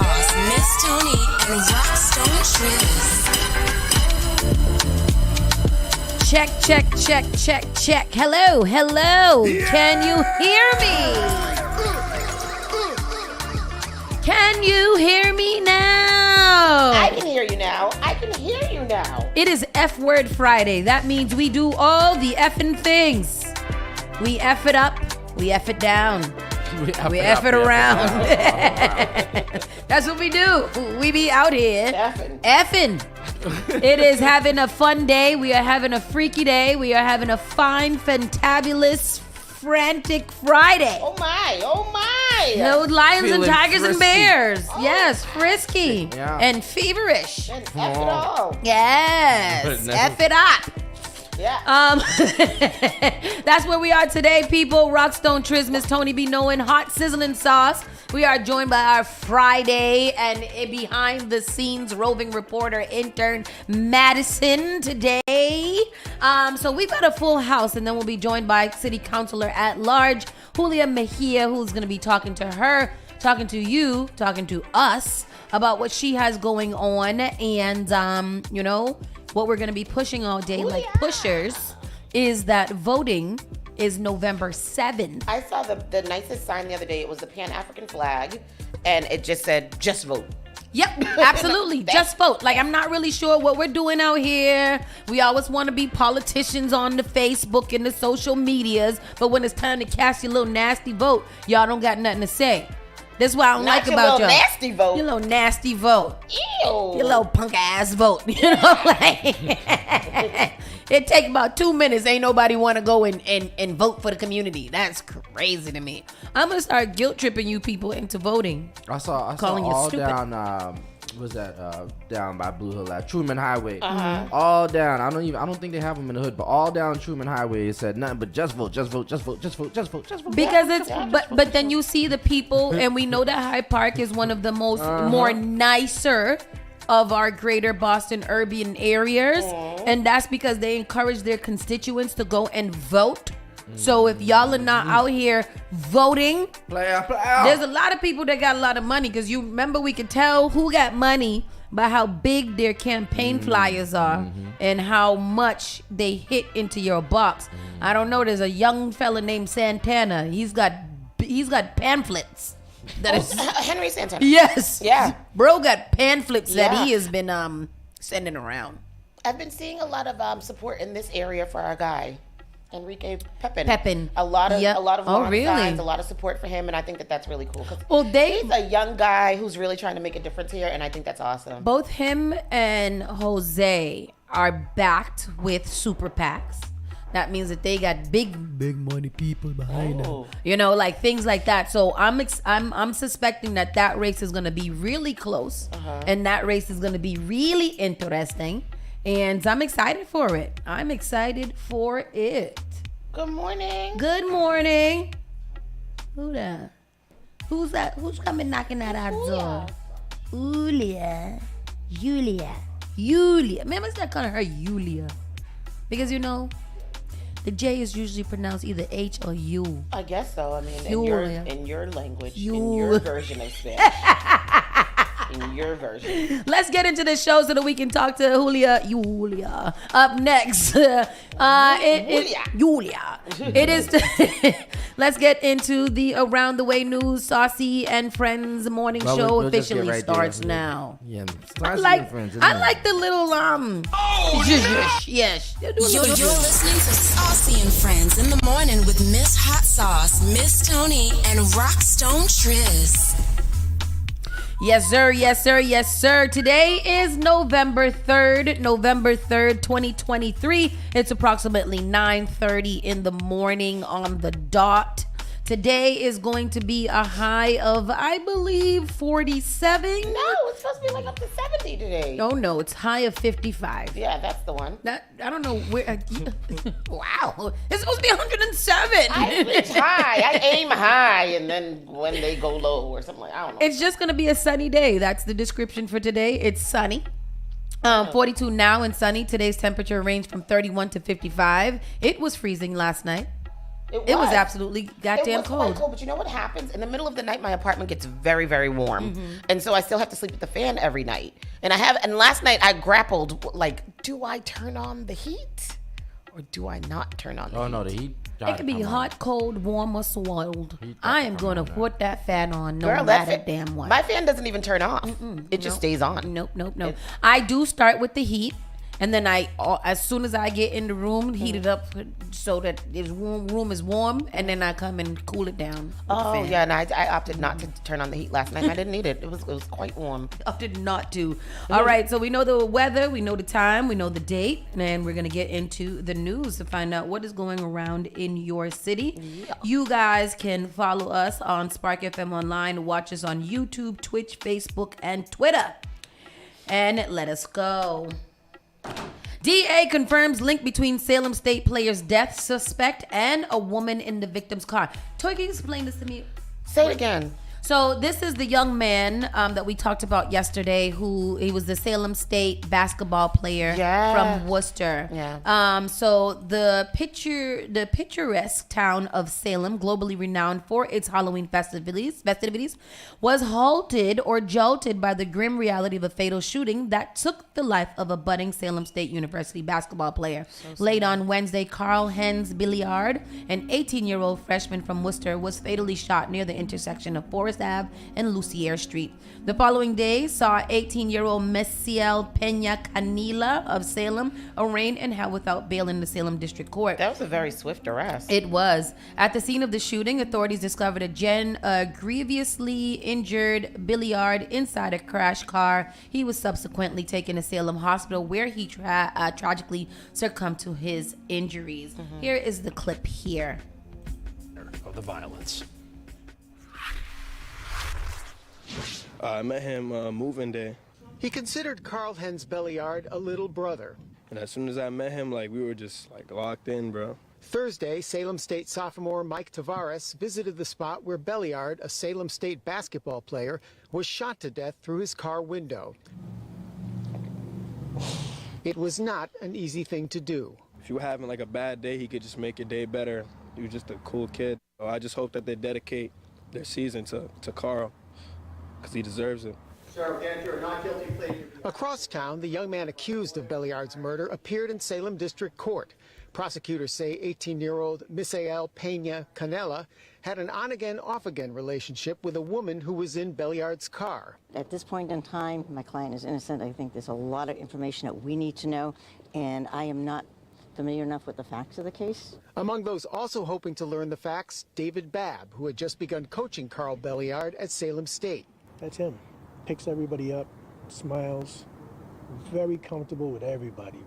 Sauce, Miss Tony, and Rockstone Triz. Check. Hello. Yeah. Can you hear me? Can you hear me now? I can hear you now. It is F-Word Friday. That means we do all the effing things. We F it up. We F it down. We F it around. That's what we do. We be out here effing. It is having a fun day. We are having a freaky day. We are having a fine, fantabulous, frantic Friday. Oh my. No lions Feeling and tigers frisky. and bears. Yes, frisky and feverish. And F it all. Yes, F it up. Yeah. That's where we are today, people. Rockstone Triz, Miss Tony be knowing, hot sizzling sauce. We are joined by our Friday and behind the scenes roving reporter intern Madison today. So we've got a full house, and then we'll be joined by City Councilor at Large Julia Mejia, who's going to be talking to her, talking to you, talking to us about what she has going on, and what we're going to be pushing all day like pushers is that voting is November 7th. I saw the nicest sign the other day. It was the Pan-African flag, and it just said, just vote. Yep, absolutely. Just vote. Like, I'm not really sure what we're doing out here. We always want to be politicians on the Facebook and the social medias, but when it's time to cast your little nasty vote, y'all don't got nothing to say. That's what I don't like about y'all. Nasty vote. Your little nasty vote. Ew. Your little punk ass vote. You know, like it take about 2 minutes. Ain't nobody want to go and vote for the community. That's crazy to me. I'm gonna start guilt tripping you people into voting. I saw calling you all stupid. down. Was that down by Blue Hill at Truman Highway? All down. I don't think they have them in the hood, but all down Truman Highway it said nothing but just vote. Because but then you see the people, and we know that Hyde Park is one of the most more nicer of our greater Boston urban areas, and that's because they encourage their constituents to go and vote. So if y'all are not out here voting, there's a lot of people that got a lot of money, because you remember we could tell who got money by how big their campaign flyers are and how much they hit into your box. I don't know. There's a young fella named Santana. He's got pamphlets. That is Henry Santana. Yes. Yeah. Bro got pamphlets that he has been sending around. I've been seeing a lot of support in this area for our guy, Enrique Pepin. A lot of really? signs, a lot of support for him, and I think that's really cool. He's a young guy who's really trying to make a difference here, and I think that's awesome. Both him and Jose are backed with super PACs. That means that they got big money people behind them. You know, like things like that. So I'm suspecting that race is going to be really close, and that race is going to be really interesting. And I'm excited for it. Good morning. Who that? Who's that? Who's coming knocking at our door? Julia. Man, let's not call her Julia. Because, the J is usually pronounced either H or U. I guess so. I mean, in your language, You. in your version of Spanish. In your version. Let's get into the show so that we can talk to Julia. Up next. Julia. It is. Let's get into the Around the Way news. Saucy and Friends morning show we'll officially starts now. Yeah, I like the little yes. You're listening to Saucy and Friends in the morning with Miss Hot Sauce, Miss Tony, and Rockstone Triz. Yes, sir. Today is November 3rd, 2023. It's approximately 9:30 in the morning on the dot. Today is going to be a high of, I believe, 47. No, it's supposed to be like up to 70 today. Oh, no, it's high of 55. Yeah, that's the one. I don't know where. Wow. It's supposed to be 107. I reach high. I aim high, and then when they go low or something I don't know. It's just going to be a sunny day. That's the description for today. It's sunny. 42 now and sunny. Today's temperature ranged from 31 to 55. It was freezing last night. It was absolutely goddamn cold. But you know what happens? In the middle of the night, my apartment gets very, very warm. And so I still have to sleep with the fan every night. And last night I grappled, like, do I turn on the heat? Or do I not turn on the heat? Oh, no, the heat. It could be hot, cold, warm, or swirled. I am going to put that fan on matter damn what. My fan doesn't even turn off. It just stays on. Nope. I do start with the heat. And then as soon as I get in the room, heat it up so that the room is warm, and then I come and cool it down. Oh yeah, and I opted not to turn on the heat last night. I didn't need it. It was quite warm. Opted not to. All right, so we know the weather, we know the time, we know the date, and we're gonna get into the news to find out what is going around in your city. Yeah. You guys can follow us on Spark FM Online, watch us on YouTube, Twitch, Facebook, and Twitter. And let us go. DA confirms link between Salem State player's death suspect and a woman in the victim's car. Toy, can you explain this to me? Say it again. So this is the young man that we talked about yesterday. He was the Salem State basketball player from Worcester. Yeah. So the picturesque town of Salem, globally renowned for its Halloween festivities, was halted or jolted by the grim reality of a fatal shooting that took the life of a budding Salem State University basketball player. Late on Wednesday, Carl Hens Billiard, an 18-year-old freshman from Worcester, was fatally shot near the intersection of Forest Ave and Lucier Street. The following day saw 18-year-old Mesiel Peña Canila of Salem arraigned and held without bail in the Salem District Court. That was a very swift arrest. It was. At the scene of the shooting, authorities discovered a grievously injured Billiard inside a crash car. He was subsequently taken to Salem Hospital, where he tragically succumbed to his injuries. Here is the clip here. Of the violence. I met him moving day. He considered Carl Hens Belliard a little brother. And as soon as I met him, we were just locked in, bro. Thursday, Salem State sophomore Mike Tavares visited the spot where Belliard, a Salem State basketball player, was shot to death through his car window. It was not an easy thing to do. If you were having a bad day, he could just make your day better. He was just a cool kid. So I just hope that they dedicate their season to Carl, because he deserves it. Across town, the young man accused of Belliard's murder appeared in Salem District Court. Prosecutors say 18-year-old Misael Peña Canela had an on-again, off-again relationship with a woman who was in Belliard's car. At this point in time, my client is innocent. I think there's a lot of information that we need to know, and I am not familiar enough with the facts of the case. Among those also hoping to learn the facts, David Babb, who had just begun coaching Carl Belliard at Salem State. That's him. Picks everybody up, smiles, very comfortable with everybody.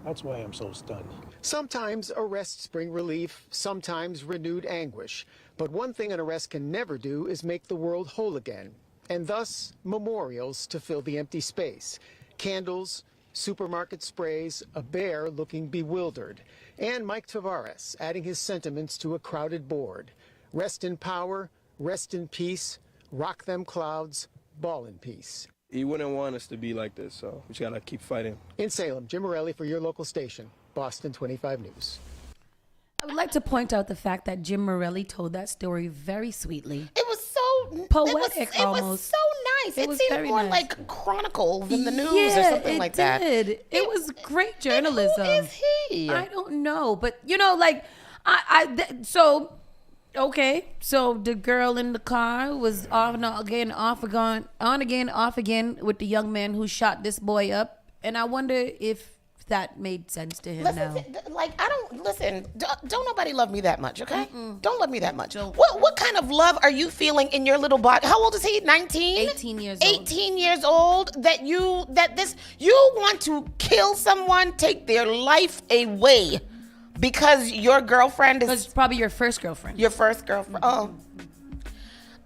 That's why I'm so stunned. Sometimes arrests bring relief, sometimes renewed anguish. But one thing an arrest can never do is make the world whole again. And thus, memorials to fill the empty space. Candles, supermarket sprays, a bear looking bewildered. And Mike Tavares adding his sentiments to a crowded board. Rest in power, rest in peace, rock them clouds, ball in peace. He wouldn't want us to be like this, so we just gotta keep fighting. In Salem, Jim Morelli for your local station, Boston 25 News. I would like to point out the fact that Jim Morelli told that story very sweetly. It was so poetic, it almost. was so nice. It seemed very more nice. like Chronicles in the news or something like that. It was great journalism. Who is he? I don't know, but so the girl in the car was on again, off again with the young man who shot this boy up, and I wonder if that made sense to him now. Don't nobody love me that much, okay? Don't love me that much. What kind of love are you feeling in your little body? How old is he? 19? 18 years old. 18 years old you want to kill someone, take their life away because your girlfriend is... It's probably your first girlfriend. Your first girlfriend. Oh.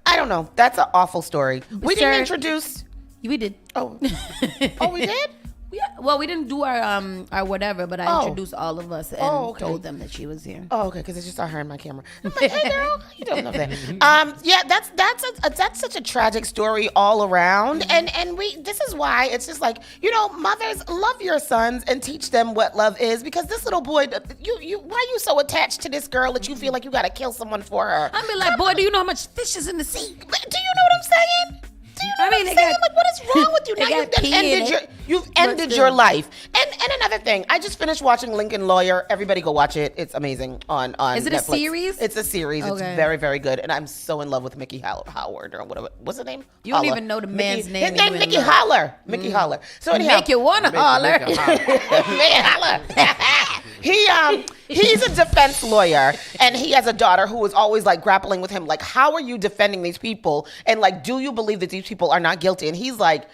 I don't know. That's an awful story. We didn't introduce... We did. Oh. Oh, we did? Well, we didn't do our whatever, but I introduced all of us and told them that she was here. Oh, okay, because I just saw her in my camera. I'm like, hey, girl, how you doing over there? Yeah, that's such a tragic story all around, and this is why it's just like, mothers, love your sons and teach them what love is, because this little boy, why are you so attached to this girl that you feel like you gotta kill someone for her? I mean, like, boy, do you know how much fish is in the sea? Do you know what I'm saying? What I'm saying? Like, what is wrong with you? Now you've ended your life. And another thing, I just finished watching Lincoln Lawyer. Everybody go watch it. It's amazing on Is it Netflix. a series? It's a series. Okay. It's very, very good. And I'm so in love with Mickey Howard or whatever. What's his name? You don't even know the man's name. His name Mickey Holler. Mickey Holler. So anyhow, Make you wanna holler. Mickey Holler. He's a defense lawyer, and he has a daughter who is always like grappling with him, like, how are you defending these people? And like, do you believe that these people are not guilty? And he's like,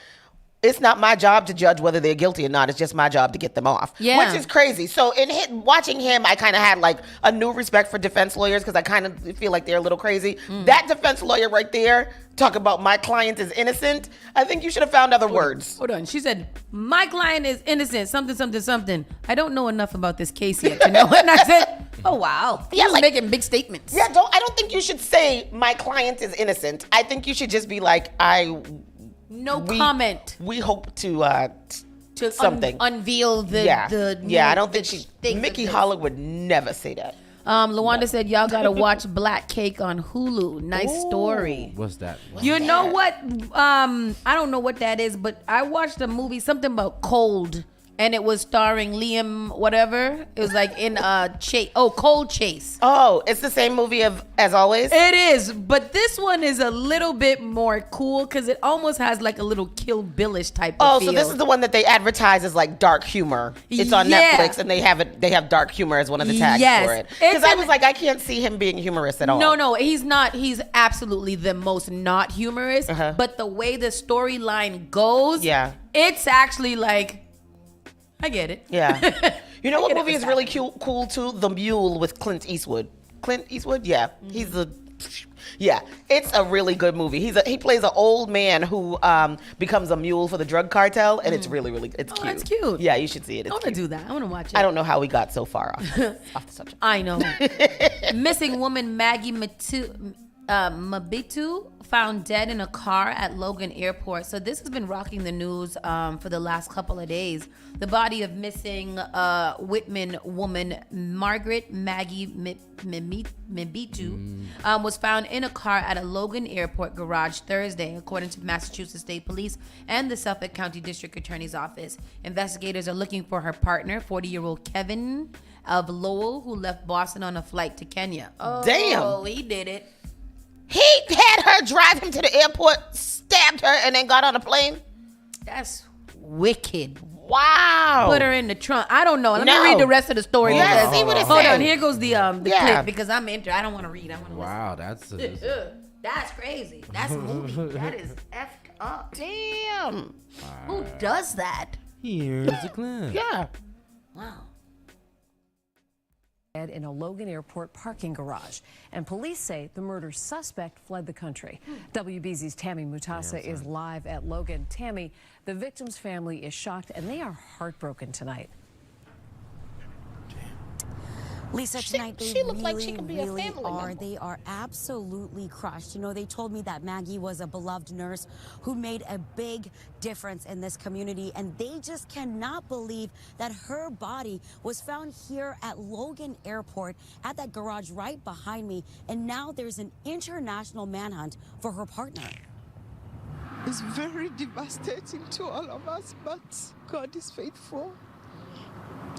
it's not my job to judge whether they're guilty or not. It's just my job to get them off. Yeah. Which is crazy. So watching him, I kind of had like a new respect for defense lawyers, because I kind of feel like they're a little crazy. That defense lawyer right there, talk about my client is innocent. I think you should have found other words. Hold on. She said, my client is innocent, something, something, something. I don't know enough about this case yet to know. And I said, oh, wow. He was making big statements. Yeah, I don't think you should say my client is innocent. I think you should just be like, comment. We hope to something unveil the I don't think Mickey Holler would never say that. Lawanda said, y'all gotta watch Black Cake on Hulu. Nice story. What's that? You know what? I don't know what that is, but I watched a movie, something about cold, and it was starring Liam whatever. It was like in Cold Chase. Oh, it's the same movie as always? It is, but this one is a little bit more cool because it almost has like a little Kill Bill-ish type of feel. So this is the one that they advertise as like dark humor. It's on Netflix, and they have dark humor as one of the tags for it. Because I was like, I can't see him being humorous at all. No, he's not. He's absolutely the most not humorous. But the way the storyline goes, it's actually like, I get it. Yeah. You know what movie is really cool too? The Mule with Clint Eastwood. Clint Eastwood? Yeah. He's it's a really good movie. He plays an old man who becomes a mule for the drug cartel, and it's really, really, it's cute. That's cute. Yeah, you should see it. I want to do that. I want to watch it. I don't know how we got so far off the subject. I know. Missing woman Maggie Mabitu found dead in a car at Logan Airport. So this has been rocking the news for the last couple of days. The body of missing Whitman woman Margaret Maggie Mabitu was found in a car at a Logan Airport garage Thursday, according to Massachusetts State Police and the Suffolk County District Attorney's Office. Investigators are looking for her partner, 40-year-old Kevin of Lowell, who left Boston on a flight to Kenya. Oh, damn. He did it. He had her drive him to the airport, stabbed her, and then got on a plane? That's wicked. Wow. Put her in the trunk. I don't know. Let me read the rest of the story. Yeah, see what it says. Hold on. Here goes the clip, because I'm interested. I don't want to read. I want to listen. Wow, that's crazy. That's a movie. That is effed up. Damn. Who does that? Here's a clip. Yeah. Wow. In a Logan Airport parking garage, and police say the murder suspect fled the country. WBZ's Tammy Mutasa is live at Logan. Tammy, the victim's family is shocked and they are heartbroken tonight. Lisa, tonight she looked like she could be a family member. They are absolutely crushed. You know, they told me that Maggie was a beloved nurse who made a big difference in this community, and they just cannot believe that her body was found here at Logan Airport at that garage right behind me, and now there's an international manhunt for her partner. It's very devastating to all of us, but God is faithful.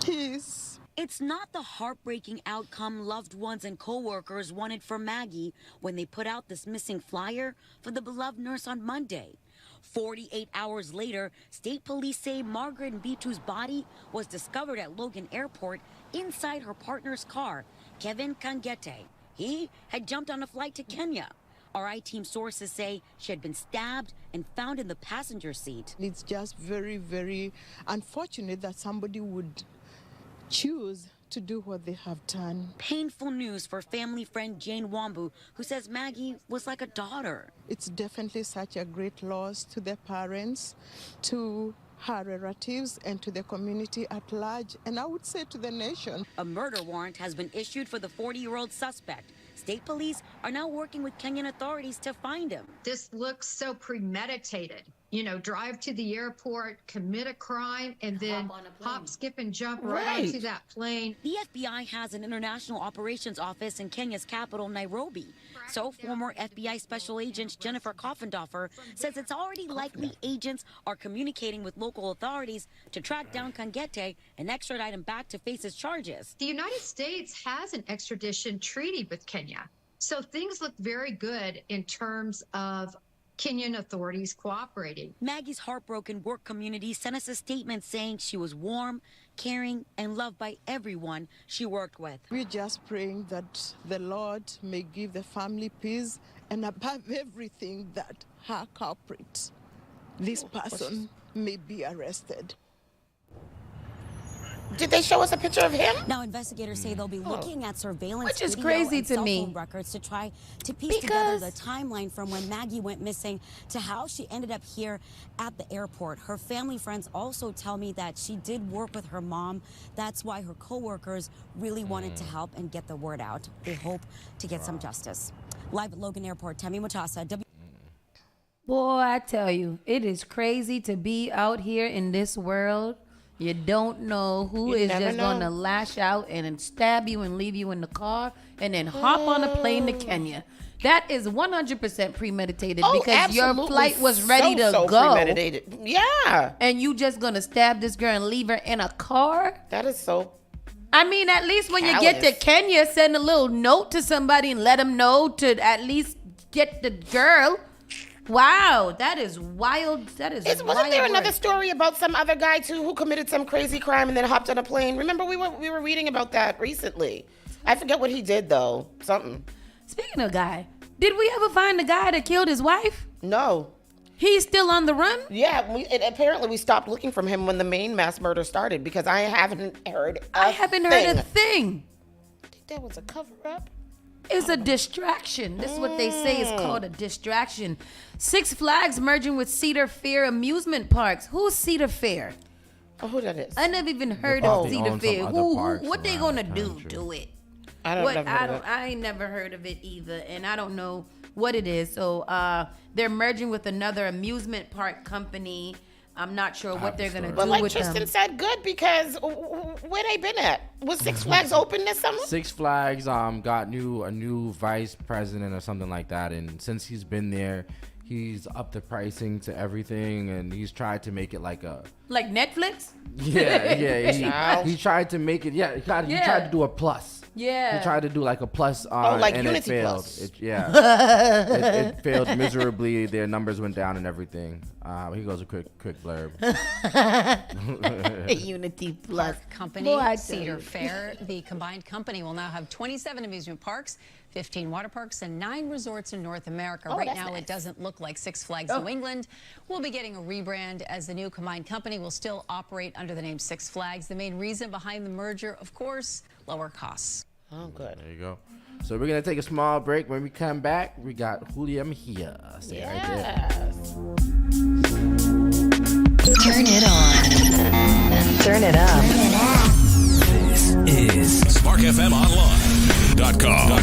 He is. It's not the heartbreaking outcome loved ones and co-workers wanted for Maggie when they put out this missing flyer for the beloved nurse on Monday. 48 hours later, state police say Margaret Mbitu's body was discovered at Logan Airport inside her partner's car, Kevin Kangete. He had jumped on a flight to Kenya. RI team sources say she had been stabbed and found in the passenger seat. It's just very, very unfortunate that somebody would choose to do what they have done. Painful news for family friend Jane Wambu, who says Maggie was like a daughter. It's definitely such a great loss to their parents, to her relatives and to the community at large, and I would say to the nation. A murder warrant has been issued for the 40-year-old suspect. State police are now working with Kenyan authorities to find him. This looks so premeditated. You know, drive to the airport, commit a crime, and then hop, skip, and jump right onto that plane. The FBI has an international operations office in Kenya's capital, Nairobi. So former FBI Special Agent Jennifer Coffendorfer says it's already likely agents are communicating with local authorities to track down Kangete and extradite him back to face his charges. The United States has an extradition treaty with Kenya. So things look very good in terms of Kenyan authorities cooperating. Maggie's heartbroken work community sent us a statement saying she was warm, caring, and loved by everyone she worked with. We're just praying that the Lord may give the family peace, and above everything that her culprit, this person, may be arrested. Did they show us a picture of him? Now, investigators say they'll be looking at surveillance Which is video crazy and to cell me. phone records to try to piece together the timeline from when Maggie went missing to how she ended up here at the airport. Her family friends also tell me that she did work with her mom. That's why her coworkers really wanted to help and get the word out. They hope to get some justice. Live at Logan Airport, Tammy Mutasa. Boy, I tell you, it is crazy to be out here in this world. You don't know who is just going to lash out and then stab you and leave you in the car and then hop on a plane to Kenya. That is 100% premeditated because your flight was ready to go. Premeditated. Yeah. And you just going to stab this girl and leave her in a car? That is so. I mean, at least when you get to Kenya, send a little note to somebody and let them know to at least get the girl. Wow, that is wild. Wasn't there another story about some other guy too who committed some crazy crime and then hopped on a plane? Remember, we were reading about that recently. I forget what he did though. Something. Speaking of guy, did we ever find the guy that killed his wife? No. He's still on the run? Yeah, apparently we stopped looking for him when the main mass murder started because I haven't heard a thing. I think that was a cover up. It's a distraction. This is what they say is called a distraction. Six Flags merging with Cedar Fair amusement parks. Who's Cedar Fair? Oh, who that is? I never even heard of Cedar Fair. What they gonna do to it? I ain't never heard of it either, and I don't know what it is. So they're merging with another amusement park company. I'm not sure what they're gonna do with them. But like Tristan said, good, because where they been at? Was Six Flags open this summer? Six Flags got a new vice president or something like that, and since he's been there, he's upped the pricing to everything, and he's tried to make it like Netflix. Yeah. He tried to make it. Yeah, he tried to do a plus. Yeah. He tried to do like a plus like and Unity it failed. Plus. It failed miserably. Their numbers went down and everything. He goes a quick blurb. Unity Plus. Company, Cedar Fair. The combined company will now have 27 amusement parks, 15 water parks, and 9 resorts in North America. Right now, it doesn't look like Six Flags New England will be getting a rebrand, as the new combined company will still operate under the name Six Flags. The main reason behind the merger, of course, lower costs. Oh, good. There you go. So we're going to take a small break. When we come back, we got Julia Mejia. Stay right there. Turn it on. Turn it up. This is SparkFMOnline.com.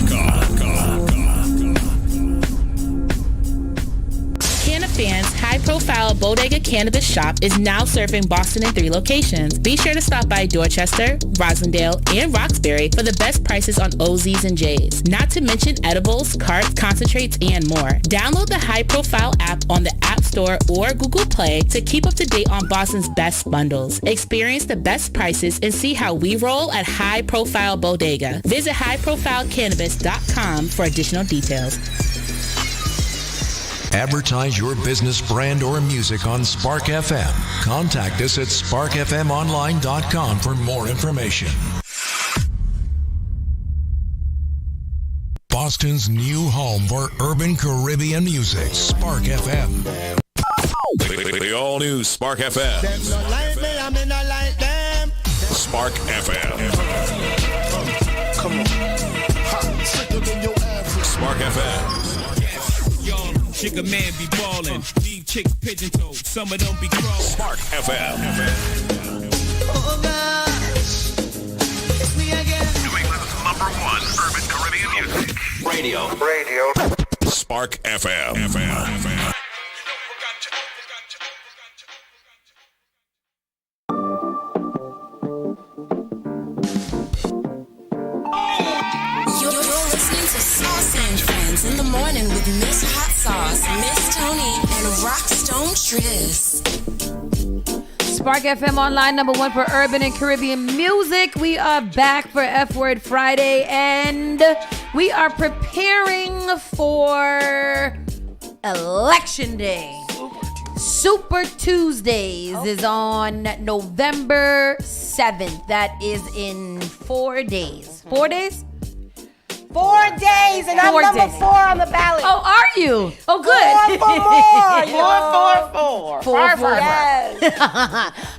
Fans, high-profile Bodega Cannabis Shop is now serving Boston in 3 locations. Be sure to stop by Dorchester, Rosendale, and Roxbury for the best prices on OZs and J's. Not to mention edibles, carts, concentrates, and more. Download the high-profile app on the App Store or Google Play to keep up to date on Boston's best bundles. Experience the best prices and see how we roll at High Profile Bodega. Visit highprofilecannabis.com for additional details. Advertise your business, brand, or music on Spark FM. Contact us at sparkfmonline.com for more information. Boston's new home for urban Caribbean music, Spark FM. The all-new Spark FM. Spark FM. Come on. Spark FM. Chick a man be ballin', deep chicks pigeon toed. Some of them be crow. Spark FM. Oh gosh, it's me again. New England's #1 urban Caribbean music. Radio. Spark FM. You're listening to Saucy and Friends in the morning with Miss Hot Sauce, Miss Tony, and Rockstone Tris. Spark FM Online, #1 for urban and Caribbean music. We are back for F Word Friday, and we are preparing for Election Day. Super Tuesdays is on November 7th. That is in 4 days. 4 days? 4 days, and I'm number 4 on the ballot. Oh, are you? Oh, good. 4 for more. 4. Yes.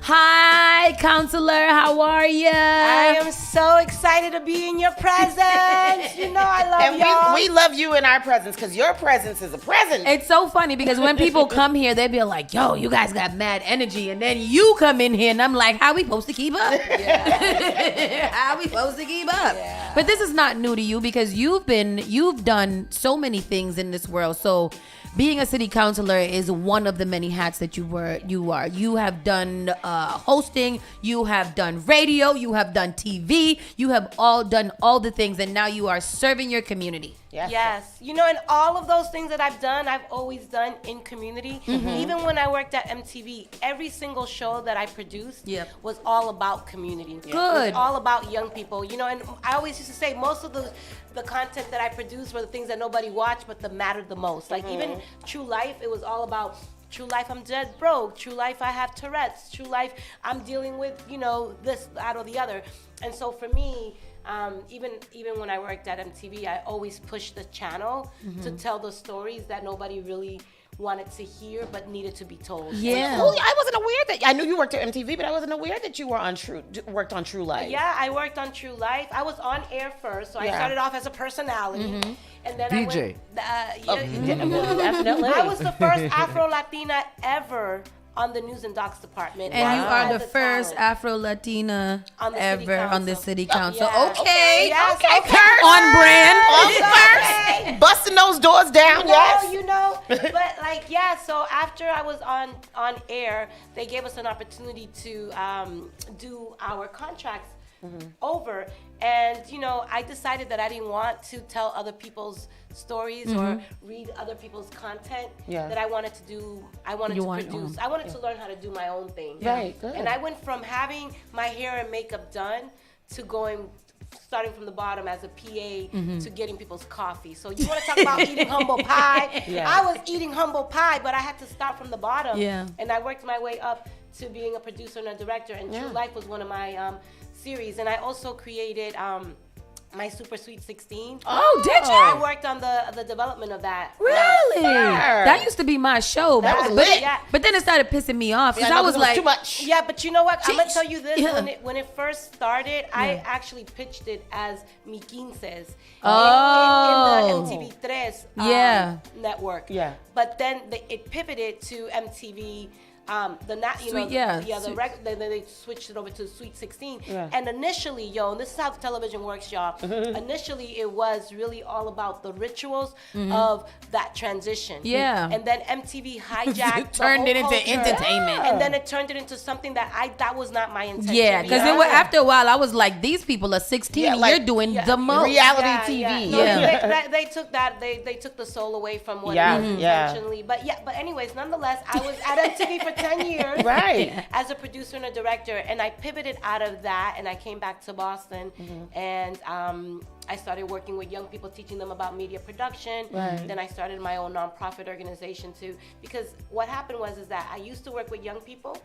Hi, counselor. How are you? I am so excited to be in your presence. You know I love And y'all. we love you in our presence because your presence is a present. It's so funny because when people come here, they be like, yo, you guys got mad energy. And then you come in here and I'm like, how we supposed to keep up? How we supposed to keep up? Yeah. But this is not new to you because you've done so many things in this world. So being a city councilor is one of the many hats that you are. You have done hosting, you have done radio, you have done TV, you have done all the things, and now you are serving your community. Yes. You know, and all of those things that I've done, I've always done in community. Mm-hmm. Even when I worked at MTV, every single show that I produced was all about community. Good. It was all about young people. You know, and I always used to say most of the content that I produced were the things that nobody watched, but that mattered the most. Like even True Life, it was all about True Life, I'm dead broke. True Life, I have Tourette's. True Life, I'm dealing with, this, that, or the other. And so for me, even when I worked at MTV, I always pushed the channel to tell the stories that nobody really wanted to hear but needed to be told. Yeah. Well, I wasn't aware that I knew you worked at MTV, but I wasn't aware that you were worked on True Life. Yeah, I worked on True Life. I was on air first, so I started off as a personality, and then DJ. Definitely. I was the first Afro-Latina ever on the News and Docs department. And you are the first Afro-Latina ever on the city council. Yeah. Okay. Yes, Okay. On brand. First. Busting those doors down, So after I was on air, they gave us an opportunity to do our contracts over. And, I decided that I didn't want to tell other people's stories or read other people's content. That I wanted to do. I wanted to produce. I wanted to learn how to do my own thing. Right, good. And I went from having my hair and makeup done to starting from the bottom as a PA to getting people's coffee. So you want to talk about eating humble pie? I was eating humble pie, but I had to start from the bottom. And I worked my way up to being a producer and a director. And True Life was one of my series. And I also created my Super Sweet 16. Oh, did you? I worked on the development of that. Really? That used to be my show. That was lit. But then it started pissing me off because Yeah, I was like, too much. Yeah, but you know what? I'm gonna tell you this. Yeah. When it first started, I actually pitched it as Mi Quinces Oh. in the MTV 3 network. Yeah. But then it pivoted to MTV. Then they switched it over to Sweet 16. Yeah. And initially, and this is how television works, y'all. Initially, it was really all about the rituals of that transition. Yeah. And then MTV hijacked turned it into culture. entertainment. And then it turned it into something that was not my intention. yeah, because after a while, I was like, these people are 16 and you're doing the most. Reality TV. No, they took that. They took the soul away from what it was intentionally. But anyways, nonetheless, I was at MTV for 10 years, right, as a producer and a director, and I pivoted out of that, and I came back to Boston, and I started working with young people, teaching them about media production. Right. Then I started my own nonprofit organization too, because what happened is that I used to work with young people.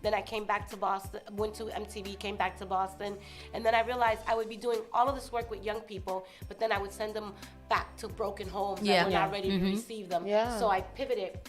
Then I came back to Boston, went to MTV, came back to Boston, and then I realized I would be doing all of this work with young people, but then I would send them back to broken homes that were not ready to receive them. Yeah. So I pivoted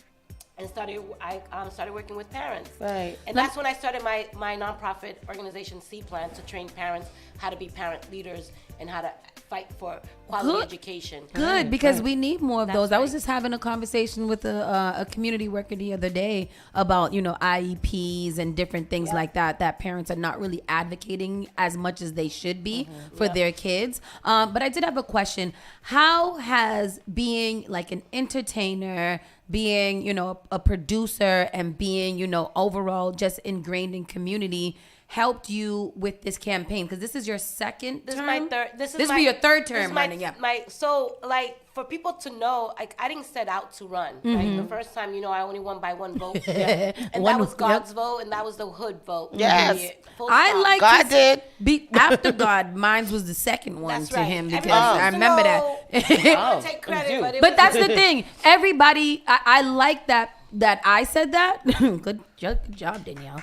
and started working with parents. Right. And that's when I started my nonprofit organization, C-Plan, to train parents how to be parent leaders and how to fight for quality education. Good, because we need more of That's those. I was right. just having a conversation with a community worker the other day about, IEPs and different things like that parents are not really advocating as much as they should be for their kids. But I did have a question. How has being like an entertainer, being, a producer, and being, overall just ingrained in community helped you with this campaign? Because this is your second This term. is my third. This will be your third term my, running. Yeah. So for people to know, like I didn't set out to run. Like the first time, I only won by one vote, and that was God's vote, and that was the hood vote. Yes. Period. Full I stop. like God did. After God, mine was the second one That's to right. him because Everybody I used to remember know. that. I don't take credit, but But that's the thing. Everybody, I like that I said that. Good job, Danielle.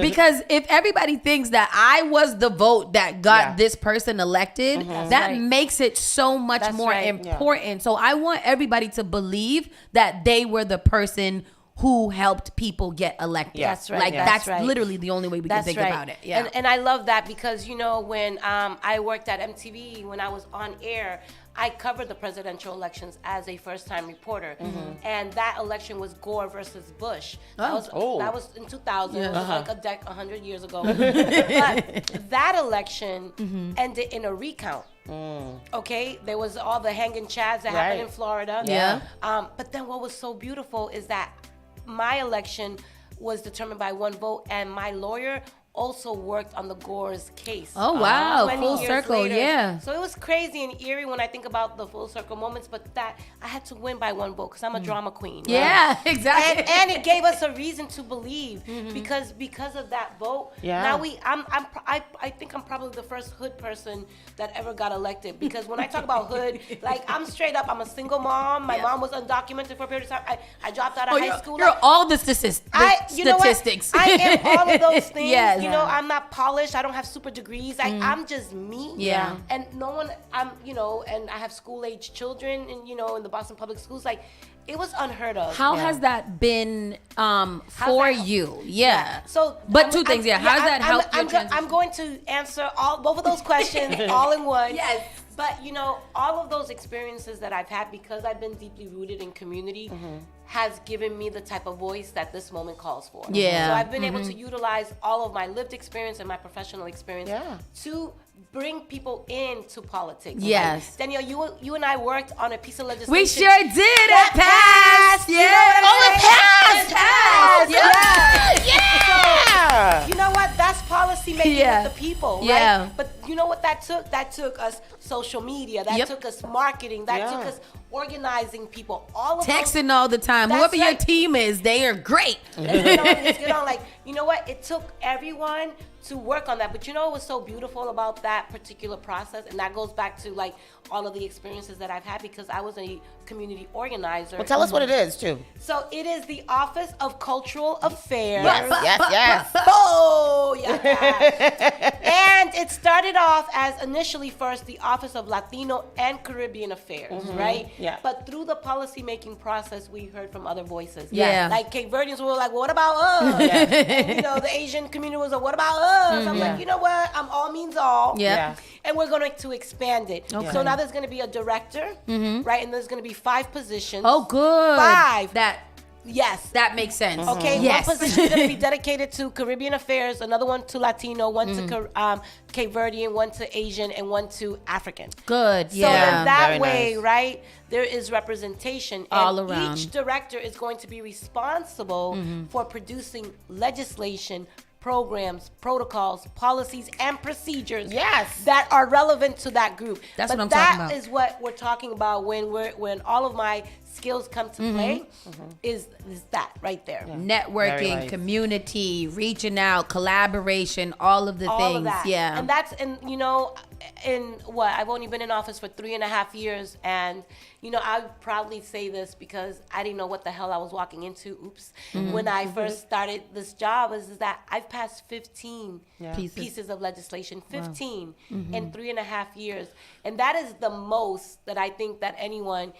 Because if everybody thinks that I was the vote that got this person elected, that makes it so much more important. So I want everybody to believe that they were the person who helped people get elected. That's right. Like That's that's right. literally the only way we can think about it. Yeah. And I love that because when I worked at MTV, when I was on air, I covered the presidential elections as a first-time reporter, and that election was Gore versus Bush. That was in 2000. It was like 100 years ago. But that election ended in a recount. Okay, there was all the hanging chads that happened in Florida. Yeah. But then what was so beautiful is that my election was determined by one vote, and my lawyer also worked on the Gore's case. Oh, wow. 20 Full years circle, later. yeah. So it was crazy and eerie when I think about the full circle moments, but that I had to win by one vote because I'm a drama queen. Right? Yeah, exactly. And it gave us a reason to believe because of that vote. Yeah. Now I think I'm probably the first hood person that ever got elected because when I talk about hood, like I'm straight up, I'm a single mom. My mom was undocumented for a period of time. I dropped out of high school. You're all the statistics. You know what? I am all of those things. Yes. I'm not polished. I don't have super degrees. I'm just me. Yeah. And no one, and I have school-age children and, in the Boston Public Schools. Like, it was unheard of. How has that been for you? Yeah. So, but two things. Yeah. How does that help your transition? I'm going to answer both of those questions all in one. Yes. But, all of those experiences that I've had because I've been deeply rooted in community has given me the type of voice that this moment calls for. Yeah. So I've been able to utilize all of my lived experience and my professional experience to bring people into politics. Yes. Like, Danielle, you and I worked on a piece of legislation. We sure did. It passed. You know what It passed. Yeah. So, you know what? That's policy making with the people, right? Yeah. But you know what that took? That took us social media. That took us marketing. That took us organizing people. All of texting all the time. That's Whoever your right. team is, they are great. Let's get on. Like, you know what? It took everyone to work on that. But you know what was so beautiful about that particular process? And that goes back to like all of the experiences that I've had because I was a community organizer. Well, tell us what it is, too. So it is the Office of Cultural Affairs. Yes. Oh, yeah. And it started off as initially first the Office of Latino and Caribbean Affairs, right? Yeah. But through the policy-making process, we heard from other voices. Yeah. Like Cape Verdeans were like, well, what about us? And, the Asian community was like, what about us? I'm like, you know what? All means all. Yeah. And we're going to expand it. Okay. So now there's going to be a director, right? And there's going to be 5 positions. Oh, good. 5. Yes. That makes sense. Okay, Yes. one position is going to be dedicated to Caribbean affairs, another one to Latino, one to Cape Verdean, one to Asian, and one to African. Good, So in that Very way, nice. right, there is representation. All and around. Each director is going to be responsible for producing legislation, programs, protocols, policies, and procedures that are relevant to that group. That's but what I'm talking about. That is what we're talking about when all of my skills come to play is that right there. Networking, Very nice. community, reaching out, collaboration, all of the All things. of that. Yeah. And that's, I've only been in office for 3.5 years, and I would proudly say this because I didn't know what the hell I was walking into. Oops. When I first started this job, is that I've passed 15 pieces of legislation, 15 in 3.5 years, and that is the most that I think that anyone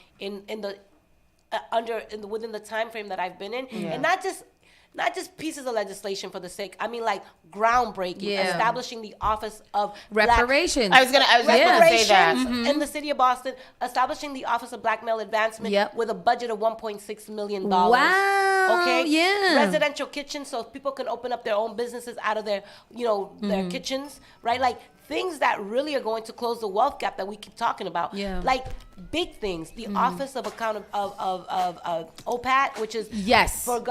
within the time frame that I've been in, and not just pieces of legislation for the sake. I mean, like groundbreaking, establishing the Office of Reparations. I was gonna say that Mm-hmm. in the city of Boston, establishing the Office of Black Male Advancement with a budget of $1.6 million. Wow. Okay. Yeah. Residential kitchens, so people can open up their own businesses out of their, their kitchens, right? Like things that really are going to close the wealth gap that we keep talking about. Yeah. Like big things. The Office of OPAT, which is for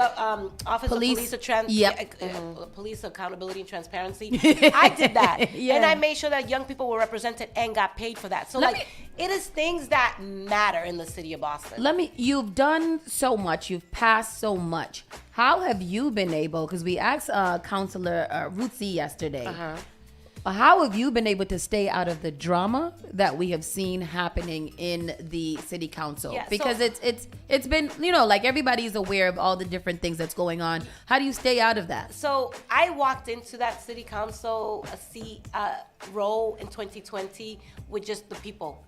Office Police. of Police Accountability and Transparency. Yeah. I did that, Yeah. and I made sure that young people were represented and got paid for that. So it is things that matter in the city of Boston. You've done so much. You've passed so much. How have you been able? Because we asked Councilor Ruthie yesterday. How have you been able to stay out of the drama that we have seen happening in the city council? Yeah, because so- it's been, like everybody's aware of all the different things that's going on. How do you stay out of that? So I walked into that city council role in 2020 with just the people,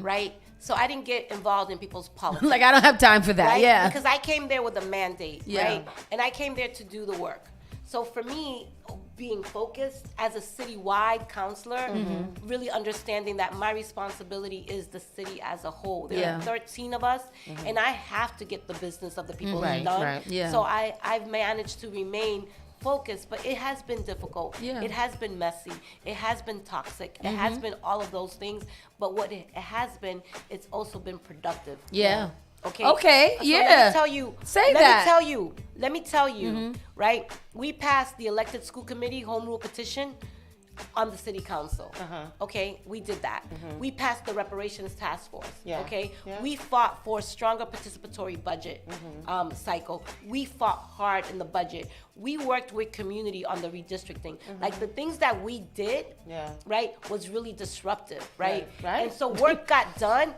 right? So I didn't get involved in people's politics. Like, I don't have time for that, right? yeah. Because I came there with a mandate, Yeah. right? And I came there to do the work. So for me, being focused as a citywide counselor, really understanding that my responsibility is the city as a whole. There are 13 of us, and I have to get the business of the people done. Right. Yeah. So I've managed to remain focused, but it has been difficult. Yeah. It has been messy. It has been toxic. It has been all of those things. But what it has been, it's also been productive. Yeah. Okay. Okay. So Yeah. Let me tell you. Say let that. Let me tell you. Right. We passed the elected school committee home rule petition on the city council. Okay. We did that. We passed the reparations task force. Yeah. Okay. Yeah. We fought for a stronger participatory budget cycle. We fought hard in the budget. We worked with community on the redistricting. Like the things that we did. Right. Was really disruptive. Right. And so work got done.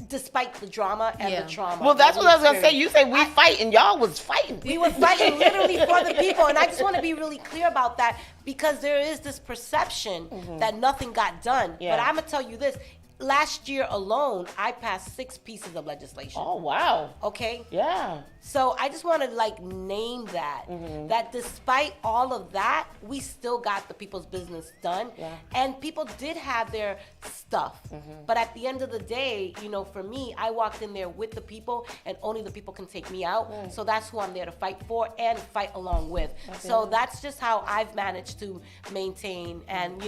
Despite the drama and the trauma. Well, that's that what I was we gonna say. You say we fight, and y'all was fighting. We were fighting literally for the people, and I just want to be really clear about that because there is this perception that nothing got done. Yeah. But I'm gonna tell you this: last year alone, I passed 6 pieces of legislation. Oh wow. Okay. Yeah. So I just want to name that that despite all of that, we still got the people's business done, and people did have their stuff. But at the end of the day, for me, I walked in there with the people, and only the people can take me out. So that's who I'm there to fight for and fight along with. So that's just how I've managed to maintain. And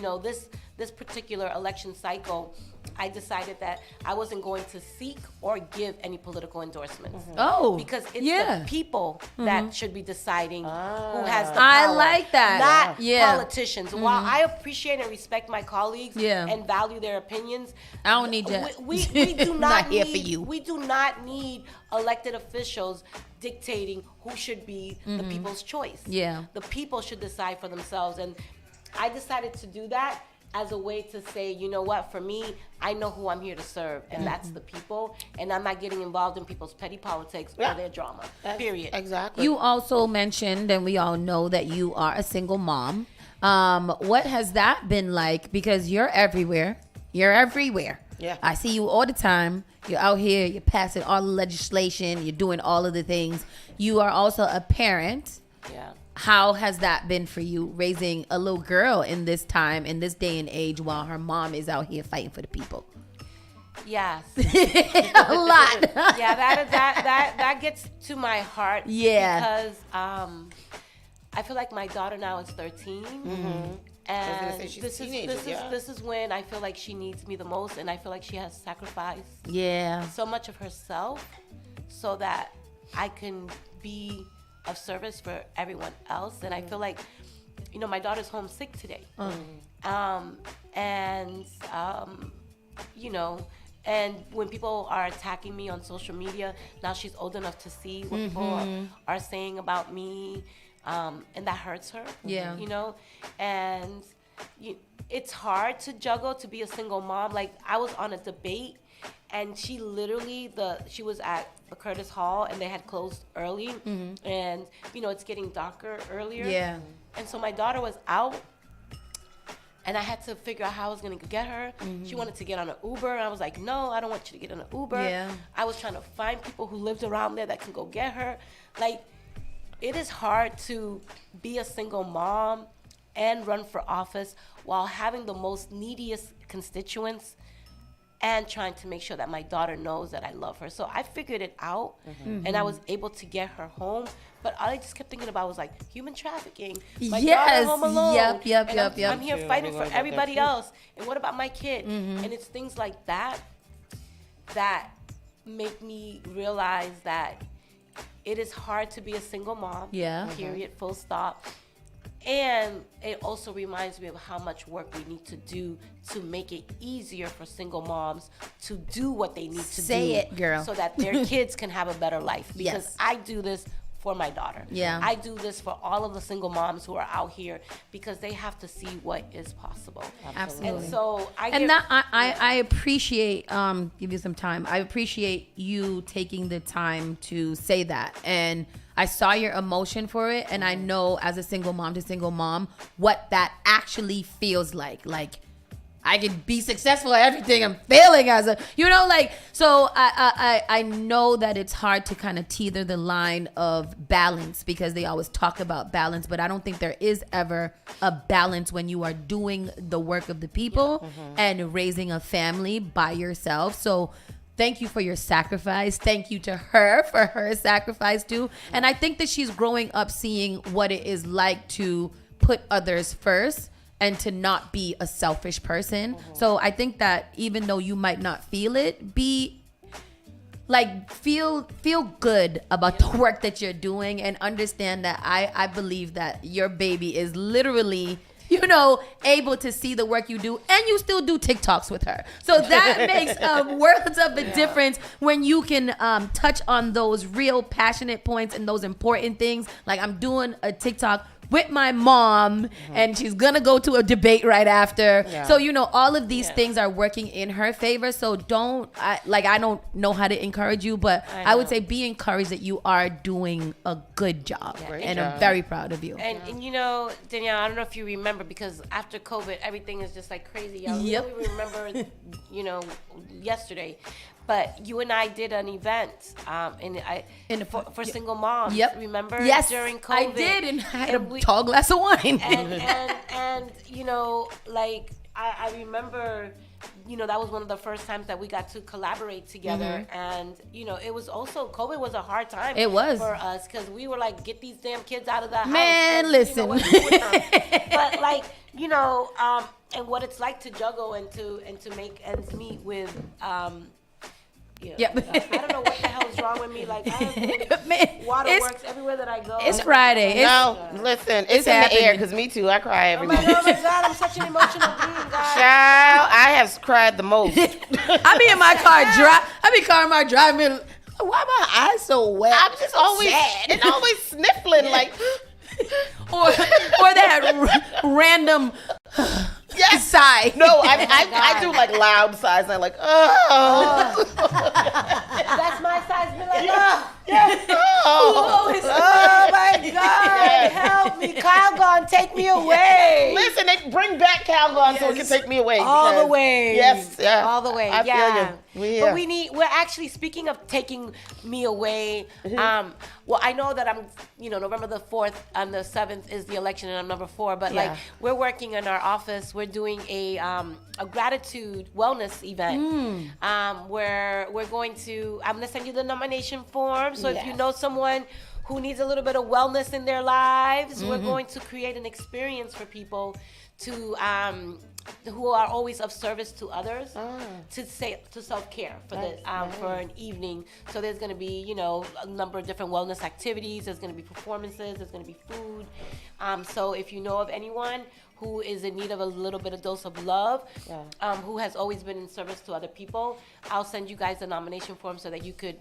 this particular election cycle, I decided that I wasn't going to seek or give any political endorsements. Oh, because it's yeah. the people that should be deciding who has the I power. like that. Not politicians. While I appreciate and respect my colleagues and value their opinions, I don't need that. We do not Not here need, for you. We do not need elected officials dictating who should be the people's choice. Yeah. The people should decide for themselves. And I decided to do that as a way to say, you know what, for me, I know who I'm here to serve, and that's the people, and I'm not getting involved in people's petty politics or their drama, period. Exactly. You also mentioned, and we all know that you are a single mom. What has that been like? Because you're everywhere. You're everywhere. Yeah. I see you all the time. You're out here. You're passing all the legislation. You're doing all of the things. You are also a parent. Yeah. How has that been for you, raising a little girl in this time, in this day and age, while her mom is out here fighting for the people? Yes. A lot. Yeah, that gets to my heart. Yeah. Because I feel like my daughter now is 13. And this is when I feel like she needs me the most, and I feel like she has sacrificed so much of herself so that I can be of service for everyone else. And I feel like, my daughter's homesick today. And when people are attacking me on social media, now she's old enough to see what people are saying about me, and that hurts her. Yeah. And it's hard to juggle, to be a single mom. Like, I was on a debate, and she was at the Curtis Hall, and they had closed early, and it's getting darker earlier. Yeah. And so my daughter was out, and I had to figure out how I was gonna get her. She wanted to get on an Uber, and I was like, no, I don't want you to get on an Uber. Yeah. I was trying to find people who lived around there that can go get her. Like, it is hard to be a single mom and run for office while having the most neediest constituents and trying to make sure that my daughter knows that I love her. So I figured it out, and I was able to get her home. But all I just kept thinking about was like human trafficking. My daughter home alone. I'm here fighting for everybody else. And what about my kid? And it's things like that that make me realize that it is hard to be a single mom. Period. Full stop. And it also reminds me of how much work we need to do to make it easier for single moms to do what they need to do. Say it, girl. So that their kids can have a better life. Because Yes. I do this for my daughter. Yeah. I do this for all of the single moms who are out here because they have to see what is possible. Absolutely. And so I appreciate give you some time. I appreciate you taking the time to say that. And I saw your emotion for it, and I know as a single mom to single mom what that actually feels like. Like, I can be successful at everything. I'm failing as so I know that it's hard to kind of teeter the line of balance because they always talk about balance, but I don't think there is ever a balance when you are doing the work of the people and raising a family by yourself. So thank you for your sacrifice. Thank you to her for her sacrifice too. And I think that she's growing up seeing what it is like to put others first and to not be a selfish person. So I think that even though you might not feel it, feel good about the work that you're doing and understand that I believe that your baby is literally, able to see the work you do, and you still do TikToks with her. So that makes worlds of a difference when you can touch on those real passionate points and those important things. Like, I'm doing a TikTok with my mom, and she's gonna go to a debate right after. So all of these things are working in her favor. So I don't know how to encourage you, but I would say be encouraged that you are doing a good job, and I'm very proud of you. And Danielle, I don't know if you remember, because after COVID, everything is just like crazy. I really remember, yesterday. But you and I did an event for single moms. Remember? Yes, during COVID. I did, and I had a tall glass of wine. And I remember, that was one of the first times that we got to collaborate together. And, it was also, COVID was a hard time. It was. For us, because we were like, get these damn kids out of the house. Man, listen. But and what it's like to juggle and to make ends meet with, I don't know what the hell is wrong with me. Like, I have waterworks everywhere that I go. It's Friday. Listen, it's in the air, because me too. I cry every morning. Oh my God, I'm such an emotional being, guys. Child, I have cried the most. I be in my car driving. Why my eyes so wet? I'm just always sad and always sniffling, like, or that random sigh. No, I do like loud sighs, and I'm like, oh. That's my size. Be like, oh my God, help me. Calgon, take me away. Listen, they bring back Calgon so it can take me away. All the way. Yes, yeah. All the way. I feel you. But we're actually, speaking of taking me away, well, I know that I'm, November the 4th and the 7th is the election, and I'm number 4, but we're working in our office. We're doing a gratitude wellness event where I'm going to send you the nomination form. So if you know someone who needs a little bit of wellness in their lives, we're going to create an experience for people to who are always of service to others to self-care for an evening. So there's going to be a number of different wellness activities. There's going to be performances. There's going to be food. So if you know of anyone who is in need of a little bit of dose of love, who has always been in service to other people, I'll send you guys a nomination form so that you could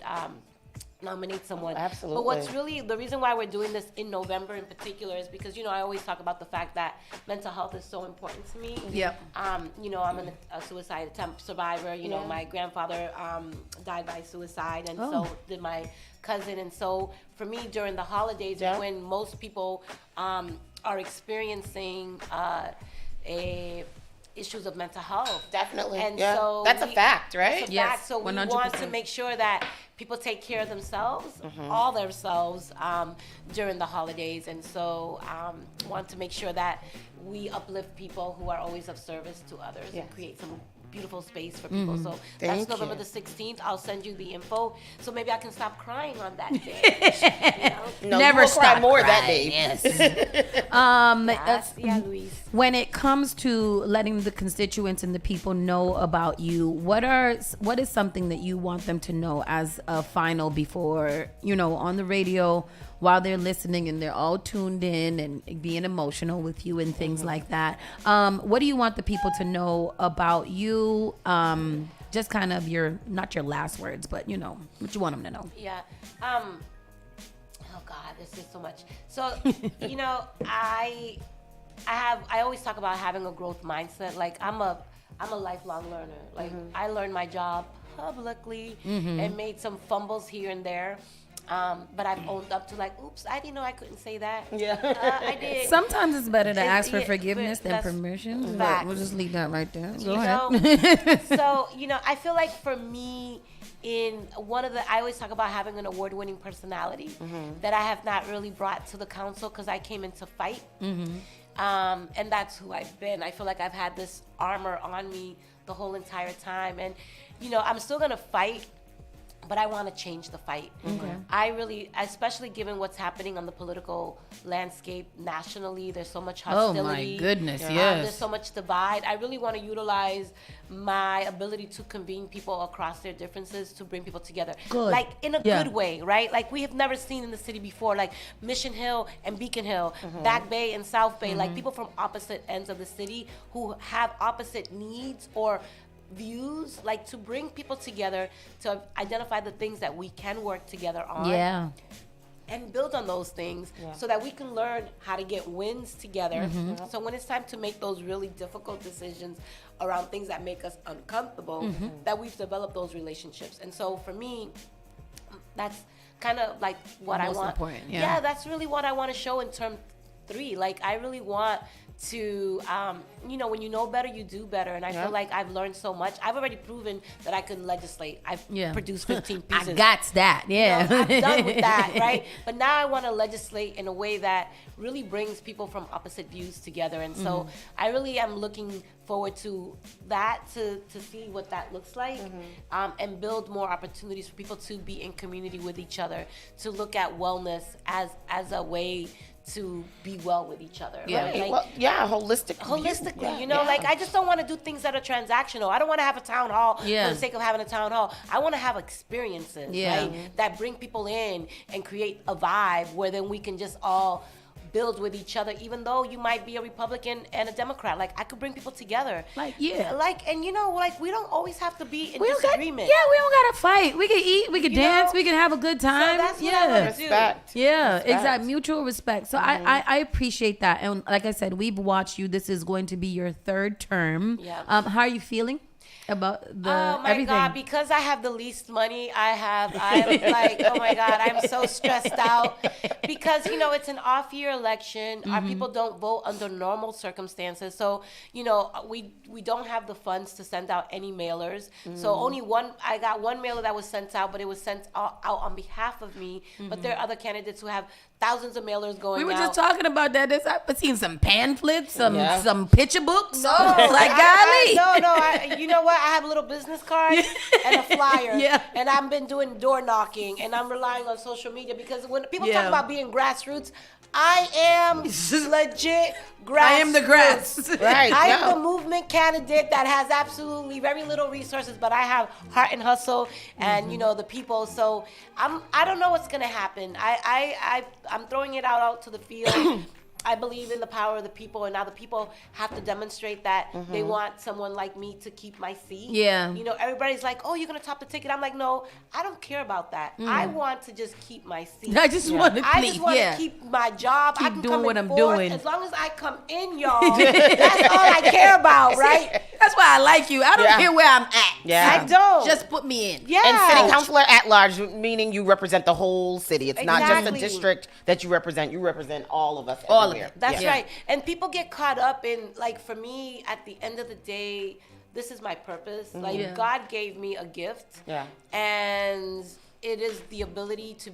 nominate someone. Absolutely. But what's really the reason why we're doing this in November in particular is because I always talk about the fact that mental health is so important to me. I'm a suicide attempt survivor. My grandfather died by suicide, and so did my cousin. And so for me, during the holidays, is when most people are experiencing issues of mental health. Definitely. And yeah. so that's a fact, right? That's a Yes, fact. So we 100%. want to make sure that people take care of themselves, all themselves, during the holidays. And so want to make sure that we uplift people who are always of service to others and create some beautiful space for people. So that's Thank November you. the 16th. I'll send you the info so maybe I can stop crying on that day. You know? No, Never you will cry stop more that crying, day. Yes. Yeah, Luis. When it comes to letting the constituents and the people know about you, what is something that you want them to know as a final before, on the radio, while they're listening and they're all tuned in and being emotional with you and things like that? What do you want the people to know about you? Just kind of not your last words, but what you want them to know. Yeah. Oh God, this is so much. So, I always talk about having a growth mindset. Like I'm a lifelong learner. Like I learned my job publicly and made some fumbles here and there. But I've owned up to oops, I didn't know I couldn't say that. Yeah. I did. Sometimes it's better to ask for yeah, forgiveness than that's permission. facts. We'll just leave that right there. Go You ahead. So, I feel like for me, I always talk about having an award-winning personality that I have not really brought to the council because I came in to fight. And that's who I've been. I feel like I've had this armor on me the whole entire time. And, I'm still going to fight, but I want to change the fight. I really, especially given what's happening on the political landscape nationally, there's so much hostility. Oh my goodness, yes. There's so much divide. I really want to utilize my ability to convene people across their differences to bring people together. Good. Like in a Yeah. good way, right? Like we have never seen in the city before, like Mission Hill and Beacon Hill, Back Bay and South Bay, like people from opposite ends of the city who have opposite needs or views, like to bring people together to identify the things that we can work together on. Yeah. And build on those things so that we can learn how to get wins together. So when it's time to make those really difficult decisions around things that make us uncomfortable, that we've developed those relationships. And so for me, that's kind of like what I Most want. important, yeah. Yeah, that's really what I want to show in term 3. Like I really want to, when you know better, you do better. And I feel like I've learned so much. I've already proven that I can legislate. I've produced 15 pieces. I got that, yeah. I'm done with that, right? But now I want to legislate in a way that really brings people from opposite views together. And so I really am looking forward to that, to see what that looks like, and build more opportunities for people to be in community with each other, to look at wellness as a way to be well with each other. Yeah. Right? Like, Holistically, like I just don't want to do things that are transactional. I don't want to have a town hall for the sake of having a town hall. I want to have experiences, right, that bring people in and create a vibe where then we can just all build with each other, even though you might be a Republican and a Democrat. Like I could bring people together. And we don't always have to be in disagreement. We don't gotta fight. We can eat, we can dance, we can have a good time. So that's what I want to do. Yeah, exactly. Mutual respect. So I appreciate that. And like I said, we've watched you. This is going to be your 3rd term. Yeah. How are you feeling about the oh my everything? God, because I have the least money I'm like, oh my God, I'm so stressed out because it's an off-year election. Our people don't vote under normal circumstances, so we don't have the funds to send out any mailers. So I got one mailer that was sent out, but it was sent out on behalf of me. But there are other candidates who have thousands of mailers going out. We were just talking about that. I've seen some pamphlets, some picture books. No, like golly. You know what? I have a little business card and a flyer. And I've been doing door knocking, and I'm relying on social media because when people talk about being grassroots, I am legit grassroots. I am the grass. Right. I am the movement candidate that has absolutely very little resources, but I have heart and hustle and, the people. So I don't know what's going to happen. I'm throwing it out to the field. I believe in the power of the people, and now the people have to demonstrate that they want someone like me to keep my seat. Yeah. Everybody's like, oh, you're going to top the ticket. I'm like, no, I don't care about that. I want to just keep my seat. I just want to keep my job. Keep I can doing come what in I'm fourth. doing. As long as I come in, y'all, that's all I care about, right? That's why I like you. I don't care where I'm at. Yeah. I don't. Just put me in. Yeah. And city councilor at large, meaning you represent the whole city. It's not just a Exactly. district that you represent. You represent all of us. All of everywhere. it. That's right. And people get caught up in, like, for me, at the end of the day, this is my purpose. Like, Yeah. God gave me a gift. Yeah. And it is the ability to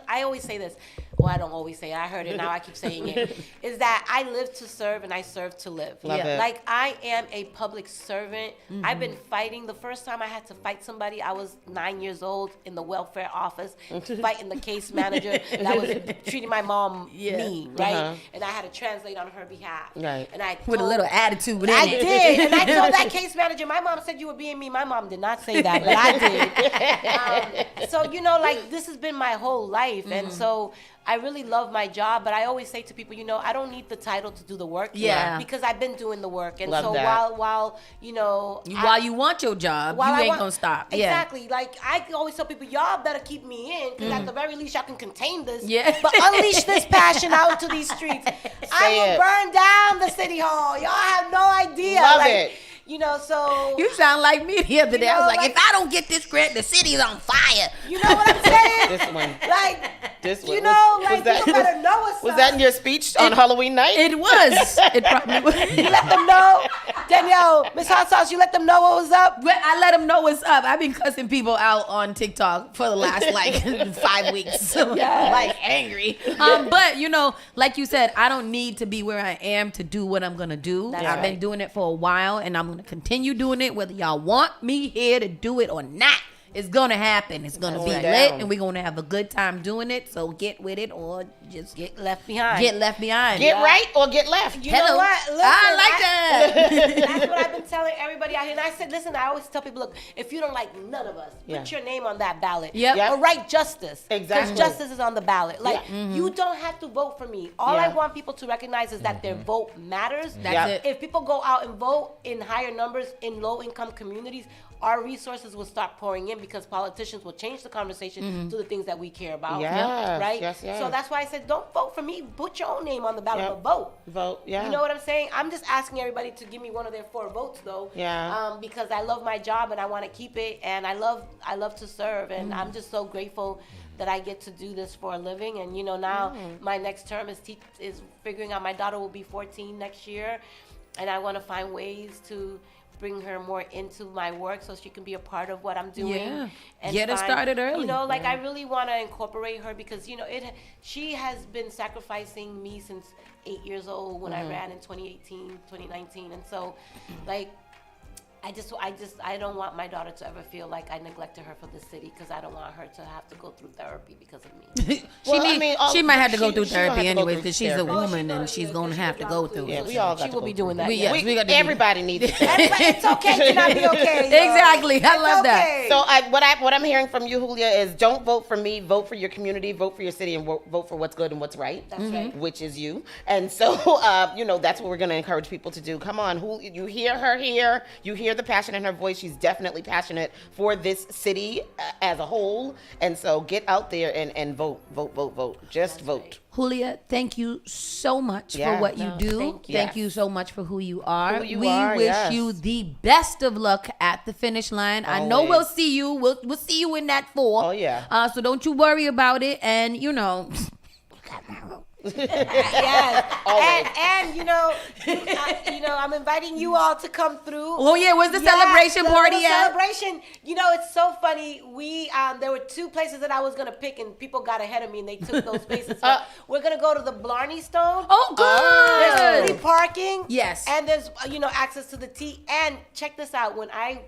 I always say this. Well, I don't always say it. I heard it, now I keep saying it. Is that I live to serve and I serve to live. Love it. Like, I am a public servant. I've been fighting. The first time I had to fight somebody, I was 9 years old in the welfare office, fighting the case manager that was treating my mom mean, right? And I had to translate on her behalf. Right. And I With a little attitude in I it. did. And I told that case manager, my mom said you were being mean. My mom did not say that, but I did. So, you know, like, this has been my whole life. And so I really love my job, but I always say to people, you know, I don't need the title to do the work. Yeah. Because I've been doing the work. And Love so that. while you know, While you want your job, you while I ain't want- gonna stop. Exactly. Like, I always tell people, y'all better keep me in, because at the very least, y'all can contain this. Yeah. But unleash this passion out into these streets. I will it. burn down the city hall. Y'all have no idea. Love like, it. You know, so You sound like me the other day. I know, was like, like- if I don't get this grant, the city's on fire. you know what I'm saying? This one. Like, This one. you know, Was like, that- people better know what's Was up. that in your speech on Halloween night? It was. It probably was. You let them know, Danielle, Miss Hot Sauce. You let them know what was up. But I let them know what's up. I've been cussing people out on TikTok for the last like 5 weeks. So Yeah. I'm like angry. But you know, like you said, I don't need to be where I am to do what I'm gonna do. That's I've been right. doing it for a while, and I'm gonna continue doing it whether y'all want me here to do it or not. It's gonna happen. It's gonna be Going lit, down. and we're gonna have a good time doing it. So get with it, or just Get left behind. get left behind. Get right or get left. You Hello. know what? Listen, I like that. That's what I've been telling everybody out here. And I said, listen, I always tell people, look, if you don't like none of us, put your name on that ballot. Yep. Or write justice. Exactly. Because justice is on the ballot. Like, you don't have to vote for me. All I Yeah. want people to recognize is that their vote matters. That's Yeah. it. If people go out and vote in higher numbers in low-income communities, our resources will start pouring in because politicians will change the conversation to the things that we care about. Yes, Right? yes, yes. So that's why I said, don't vote for me. Put your own name on the ballot, Yep. but vote. Vote. Yeah. You know what I'm saying? I'm just asking everybody to give me one of their 4 votes, though. Yeah. Because I love my job and I want to keep it, and I love to serve, and I'm just so grateful that I get to do this for a living. And you know, now my next term is figuring out. My daughter will be 14 next year, and I want to find ways to bring her more into my work so she can be a part of what I'm doing. Yeah. And Get her started early. You know, like I really want to incorporate her because you know she has been sacrificing me since 8 years old when I ran in 2018, 2019, and so like I don't want my daughter to ever feel like I neglected her for the city because I don't want her to have to go through therapy because of me. She might have to go through she gonna have therapy to go anyway through because she's a therapy. woman and she's going to have to go through Yeah, it. we all got She to will go be through doing it. that. We- yes, we got to do Everybody needs it. It's okay to not be okay. yo. Exactly. I love that. So what I'm hearing from you, Julia, is don't vote for me. Vote for your community. Vote for your city, and vote for what's good and what's right. That's right. Which is you. And so you know that's what we're going to encourage people to do. Come on, you hear her here. You hear the passion in her voice. She's definitely passionate for this city as a whole. And so get out there and vote. Just vote. Julia, thank you so much Yeah. for what you do. thank you. Thank you so much for who you are. Who you we are, wish yes. you the best of luck at the finish line. I know Always. we'll see you. We'll see you in that 4. Oh, yeah. So don't you worry about it. And you know, Yes. Always. And you know, I'm inviting you all to come through. oh yeah, where's the Yes, celebration the party little at? celebration. You know, it's so funny. We there were 2 places that I was gonna pick, and people got ahead of me, and they took those spaces. But we're gonna go to the Blarney Stone. Oh, good. There's free parking. Yes. And there's access to the tea. And check this out. When I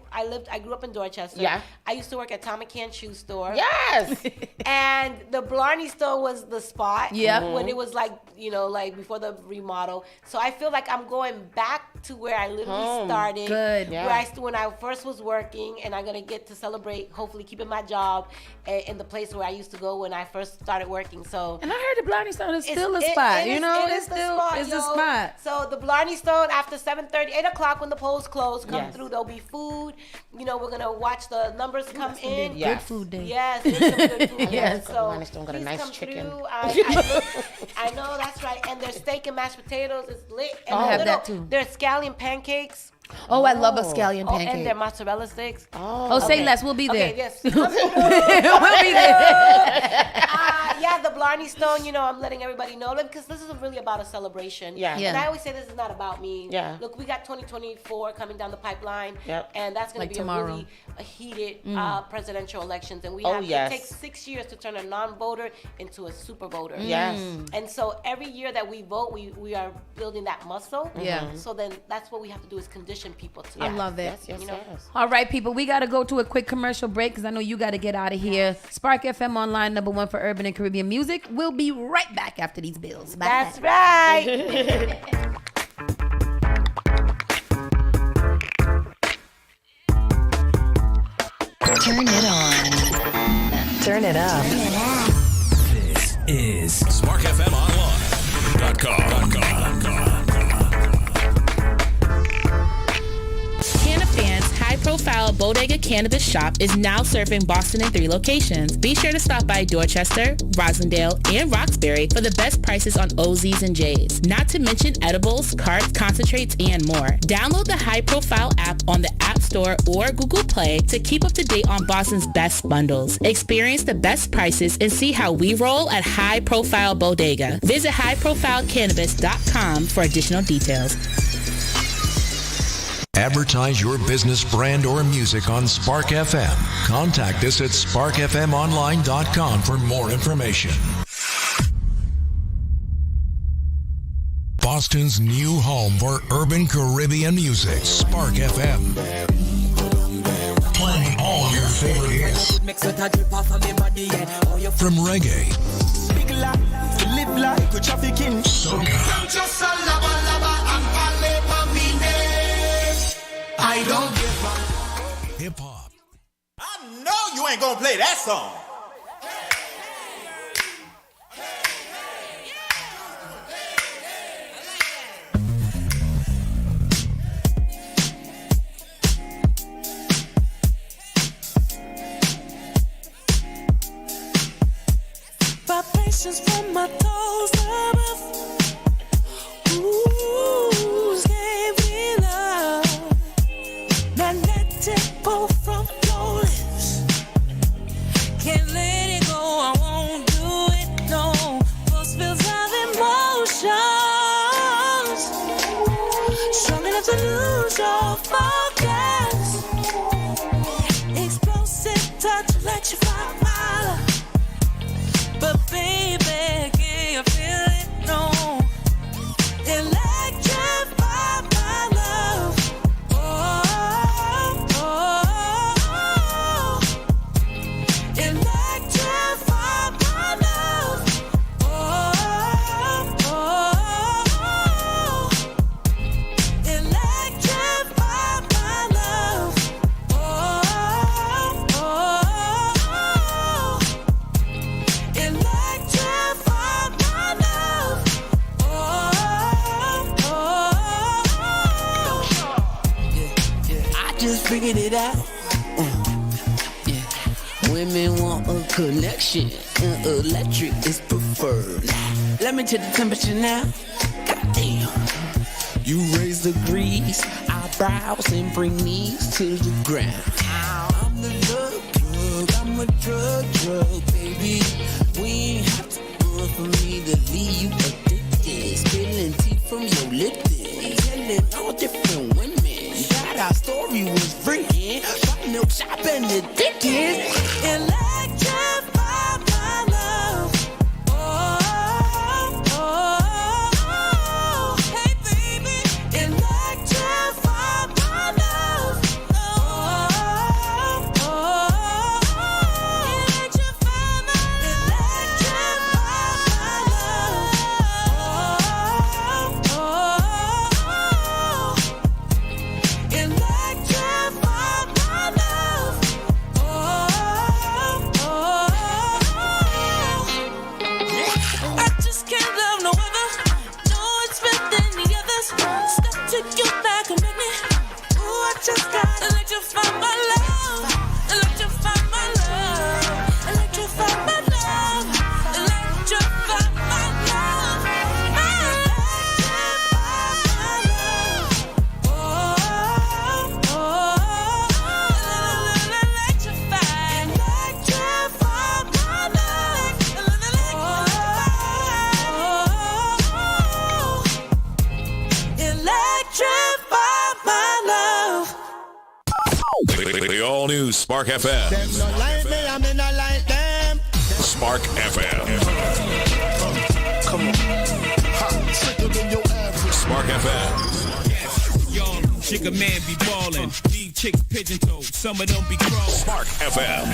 grew up in Dorchester. Yeah. I used to work at Tom McCann Shoe Store. Yes. And the Blarney Stone was the spot. Yeah. When it was like before the remodel. So I feel like I'm going back to where I literally started. Good. Where when I first was working, and I'm gonna get to celebrate, hopefully keeping my job in the place where I used to go when I first started working. So. And I heard the Blarney Stone is It's- still a it- spot. it You is- know, it it's is the still spot, it's a yo. spot. So the Blarney Stone after 7:30, 8 o'clock when the polls close, come Yes. through. There'll be food. We're gonna watch the numbers come in. Good Yes. food day. Yes, it's some good food. Yes. So Blarney Stone got a please nice come chicken. through. I know that's right. And their steak and mashed potatoes is lit. And I'll the have that too. Their scallion pancakes Oh, I love a scallion Oh, pancake. and their mozzarella sticks. Oh, say less. We'll be there. Okay, yes. We'll be there. Yeah, the Blarney Stone, you know, I'm letting everybody know because this is really about a celebration. Yeah. And I always say this is not about me. Yeah. Look, we got 2024 coming down the pipeline. Yep. And that's going Like to be tomorrow. a really heated presidential elections. And we Oh, have yes. it takes 6 years to turn a non-voter into a super voter. Yes. And so every year that we vote, we are building that muscle. Yeah. So then that's what we have to do is condition people to I that. love it. Yes, You know? yes. All right, people, we got to go to a quick commercial break because I know you got to get out of here. Spark FM Online, #1 for urban and Caribbean music. We'll be right back after these bills. Bye. That's right. Turn it on. Turn it up. This is SparkFMOnline.com. Canafan's high-profile bodega cannabis shop is now serving Boston in 3 locations. Be sure to stop by Dorchester, Rosendale, and Roxbury for the best prices on OZs and J's. Not to mention edibles, carts, concentrates, and more. Download the high-profile app on the App Store or Google Play to keep up to date on Boston's best bundles. Experience the best prices and see how we roll at High Profile Bodega. Visit highprofilecannabis.com for additional details. Advertise your business, brand, or music on Spark FM. Contact us at sparkfmonline.com for more information. Boston's new home for urban Caribbean music, Spark FM. Playing all your favorite hits. From reggae, I don't give up. hip hop, I know you ain't gonna play that song. Vibrations from my toes above. Ooh, gave me love. Magnetic pull from your lips. Can't let it go, I won't do it, no. Force feels of emotions. Strong enough to lose your focus. Explosive touch, electrify my love. But baby, can you feel it? No. Electrify my love. Oh, oh, oh. Electrify my love. Oh, oh, oh. Electrify my love. Oh, oh, oh. Electrify my love. Oh, oh, oh. I just figured it out. Yeah. Women want a connection. Electric is preferred. Let me check the temperature now. Goddamn. You raise the grease, eyebrows, and bring knees to the ground. I'm the love drug, I'm a drug, baby. We ain't have to run for me to leave you addicted. Spilling tea from your lips, telling all different women that our story was free. Bought milk shop and addicted. Electrify my love. Oh, oh, oh. Hey, baby. Electrify my love. Oh, oh, oh. Electrify my love. Oh, oh, oh. Electrify my love. Oh, oh, oh. I just can't love no other. No expect any others. Step to you back and make me. Ooh, I just gotta electrify my love. Electrify my love. Electrify my love. Electrify my love. My electrify my love. Oh, oh, The all-new Spark FM. Them no like me, I mean I like them. Spark FM. Come on. Sicker than your average. Spark FM. Y'all, chick a man be ballin'. These chicks pigeon toed. Some of them be crawling. Spark FM.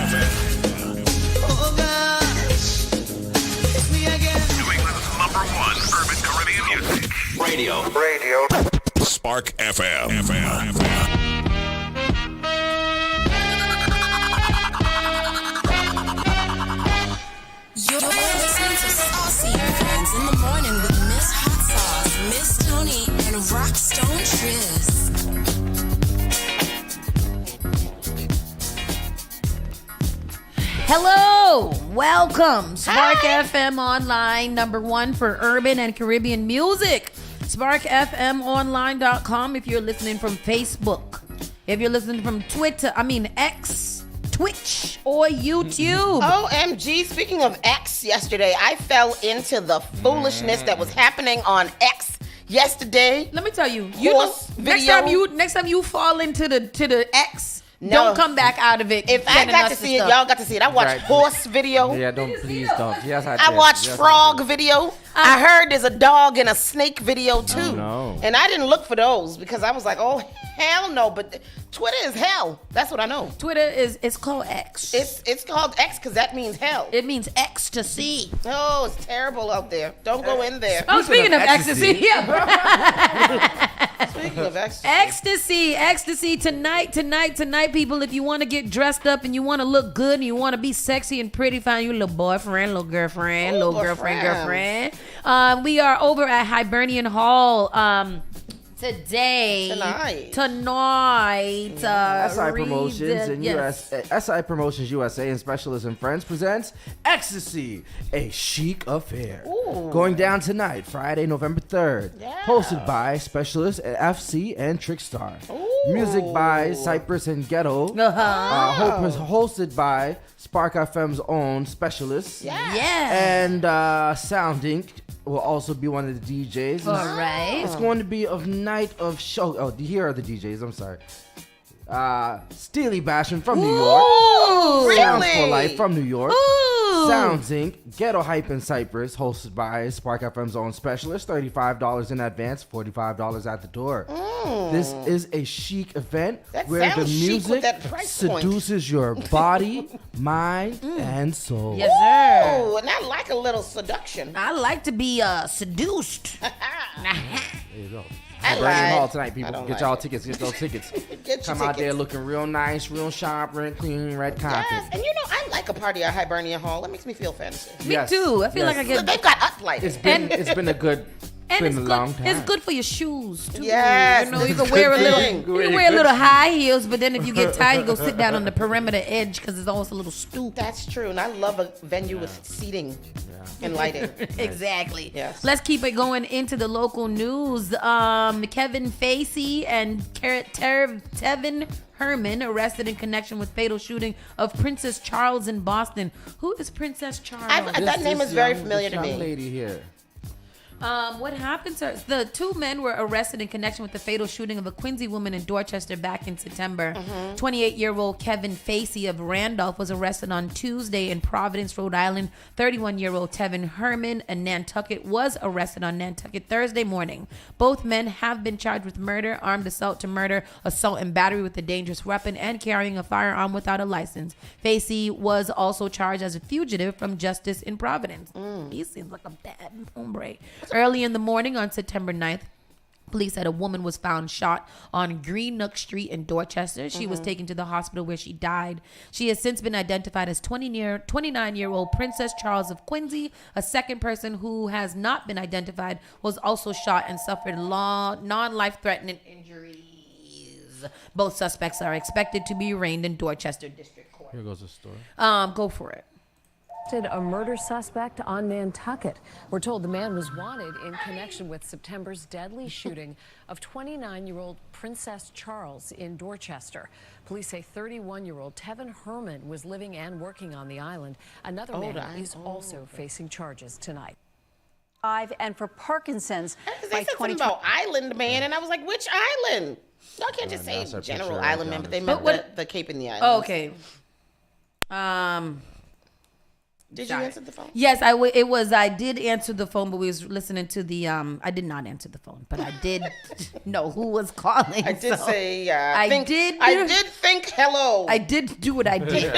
Oh gosh. It's me again. New England's #1 urban Caribbean music. Radio. Spark FM. You're listening to Saucy and Friends in the morning with Miss Hot Sauce, Miss Tony, and Rockstone Triz. Hello, welcome. Spark FM Online, #1 for urban and Caribbean music. SparkFMOnline.com if you're listening from Facebook. If you're listening from X, Twitch, or YouTube. OMG, speaking of X yesterday, I fell into the foolishness that was happening on X yesterday. Let me tell you, next time you fall into the X, don't come back out of it. If I got to see it, y'all got to see it. I watched horse video. Yeah, please don't. Yes, I watched frog video. I heard there's a dog and a snake video too. Oh, no. And I didn't look for those because I was like, oh hell no. But Twitter is hell. That's what I know. Twitter it's called X. It's called X because that means hell. It means ecstasy. Oh, it's terrible out there. Don't go in there. Oh, speaking of ecstasy. Speaking of ecstasy. Ecstasy tonight, people. If you want to get dressed up and you want to look good and you want to be sexy and pretty, find you a little boyfriend, little girlfriend, girlfriend. We are over at Hibernian Hall tonight. SI Promotions and SI Promotions USA and Specialists and Friends presents Ecstasy, a chic affair. Ooh. Going down tonight, Friday, November 3rd. Yeah. Hosted by Specialists at FC and Trickstar. Ooh. Music by Cypress and Ghetto. Hosted by Spark FM's own Specialists. And Sounding will also be one of the DJs. All right. It's going to be a night of show. Oh, here are the DJs. I'm sorry. Steely Basham from New York. Really? Sounds for Life from New York. Ooh. Sounds Inc. Ghetto Hype in Cyprus, hosted by Spark FM's own Specialist. $35 in advance, $45 at the door. This is a chic event where the music seduces your body, mind, and soul. Yes, sir. Oh, and I like a little seduction. I like to be seduced. There you go. Hibernian Hall tonight, people. Get y'all tickets. Get those tickets. Come out there looking real nice, real sharp, real clean, red carpet. Yes, and you know, I like a party at Hibernian Hall. That makes me feel fancy. Me too. I feel like I get. They've got us lighting. It's been a good. And it's been a long time. It's good for your shoes too. Yes, you know, you can wear a little high heels, but then if you get tired, you go sit down on the perimeter edge because it's always a little stoop. That's true, and I love a venue with seating and lighting. Exactly. Yes. Let's keep it going into the local news. Kevin Facey and Tevin Herman arrested in connection with fatal shooting of Princess Charles in Boston. Who is Princess Charles? That name is very familiar to me. Young lady here. What happened to the two men were arrested in connection with the fatal shooting of a Quincy woman in Dorchester back in September. 28-year-old Kevin Facey of Randolph was arrested on Tuesday in Providence, Rhode Island. 31-year-old Tevin Herman in Nantucket was arrested on Nantucket Thursday morning. Both men have been charged with murder, armed assault to murder, assault and battery with a dangerous weapon, and carrying a firearm without a license. Facey was also charged as a fugitive from justice in Providence. He seems like a bad hombre. Early in the morning on September 9th, police said a woman was found shot on Green Nook Street in Dorchester. She was taken to the hospital where she died. She has since been identified as 29-year-old Princess Charles of Quincy. A second person who has not been identified was also shot and suffered non-life-threatening injuries. Both suspects are expected to be arraigned in Dorchester District Court. Here goes the story. Go for it. A murder suspect on Nantucket. We're told the man was wanted in connection with September's deadly shooting of 29-year-old Princess Charles in Dorchester. Police say 31-year-old Tevin Herman was living and working on the island. Another man is also facing charges tonight. And for Parkinson's, they said something about Island Man, and I was like, which island? Y'all can't just say that's our general picture island right man, but they down meant the Cape and the islands. Oh, okay. Did you answer the phone? Yes, I did answer the phone, but we was listening to the. I did not answer the phone, but I did know who was calling. I did say. I did think hello. I did do what I did.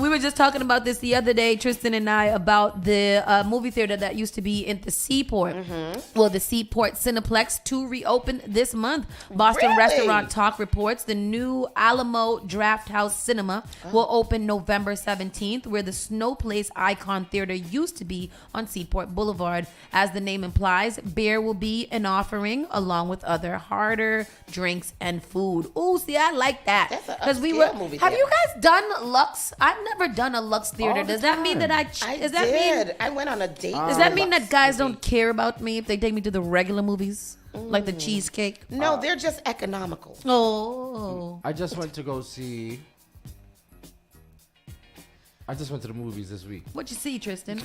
We were just talking about this the other day, Tristan and I, about the movie theater that used to be in the Seaport. Well, the Seaport Cineplex to reopen this month. Boston Restaurant Talk reports the new Alamo Draft House Cinema will open November 17th, where the Snow Place Icon Theater used to be on Seaport Boulevard. As the name implies, beer will be an offering along with other harder drinks and food. Ooh, see, I like that. Because have you guys done Lux? I've never done a Lux theater. Does that mean that I went on a date. Does that mean that guys don't care about me if they take me to the regular movies? Like the cheesecake? No, they're just economical. Oh. I just went to go see. I just went to the movies this week. What you see, Tristan?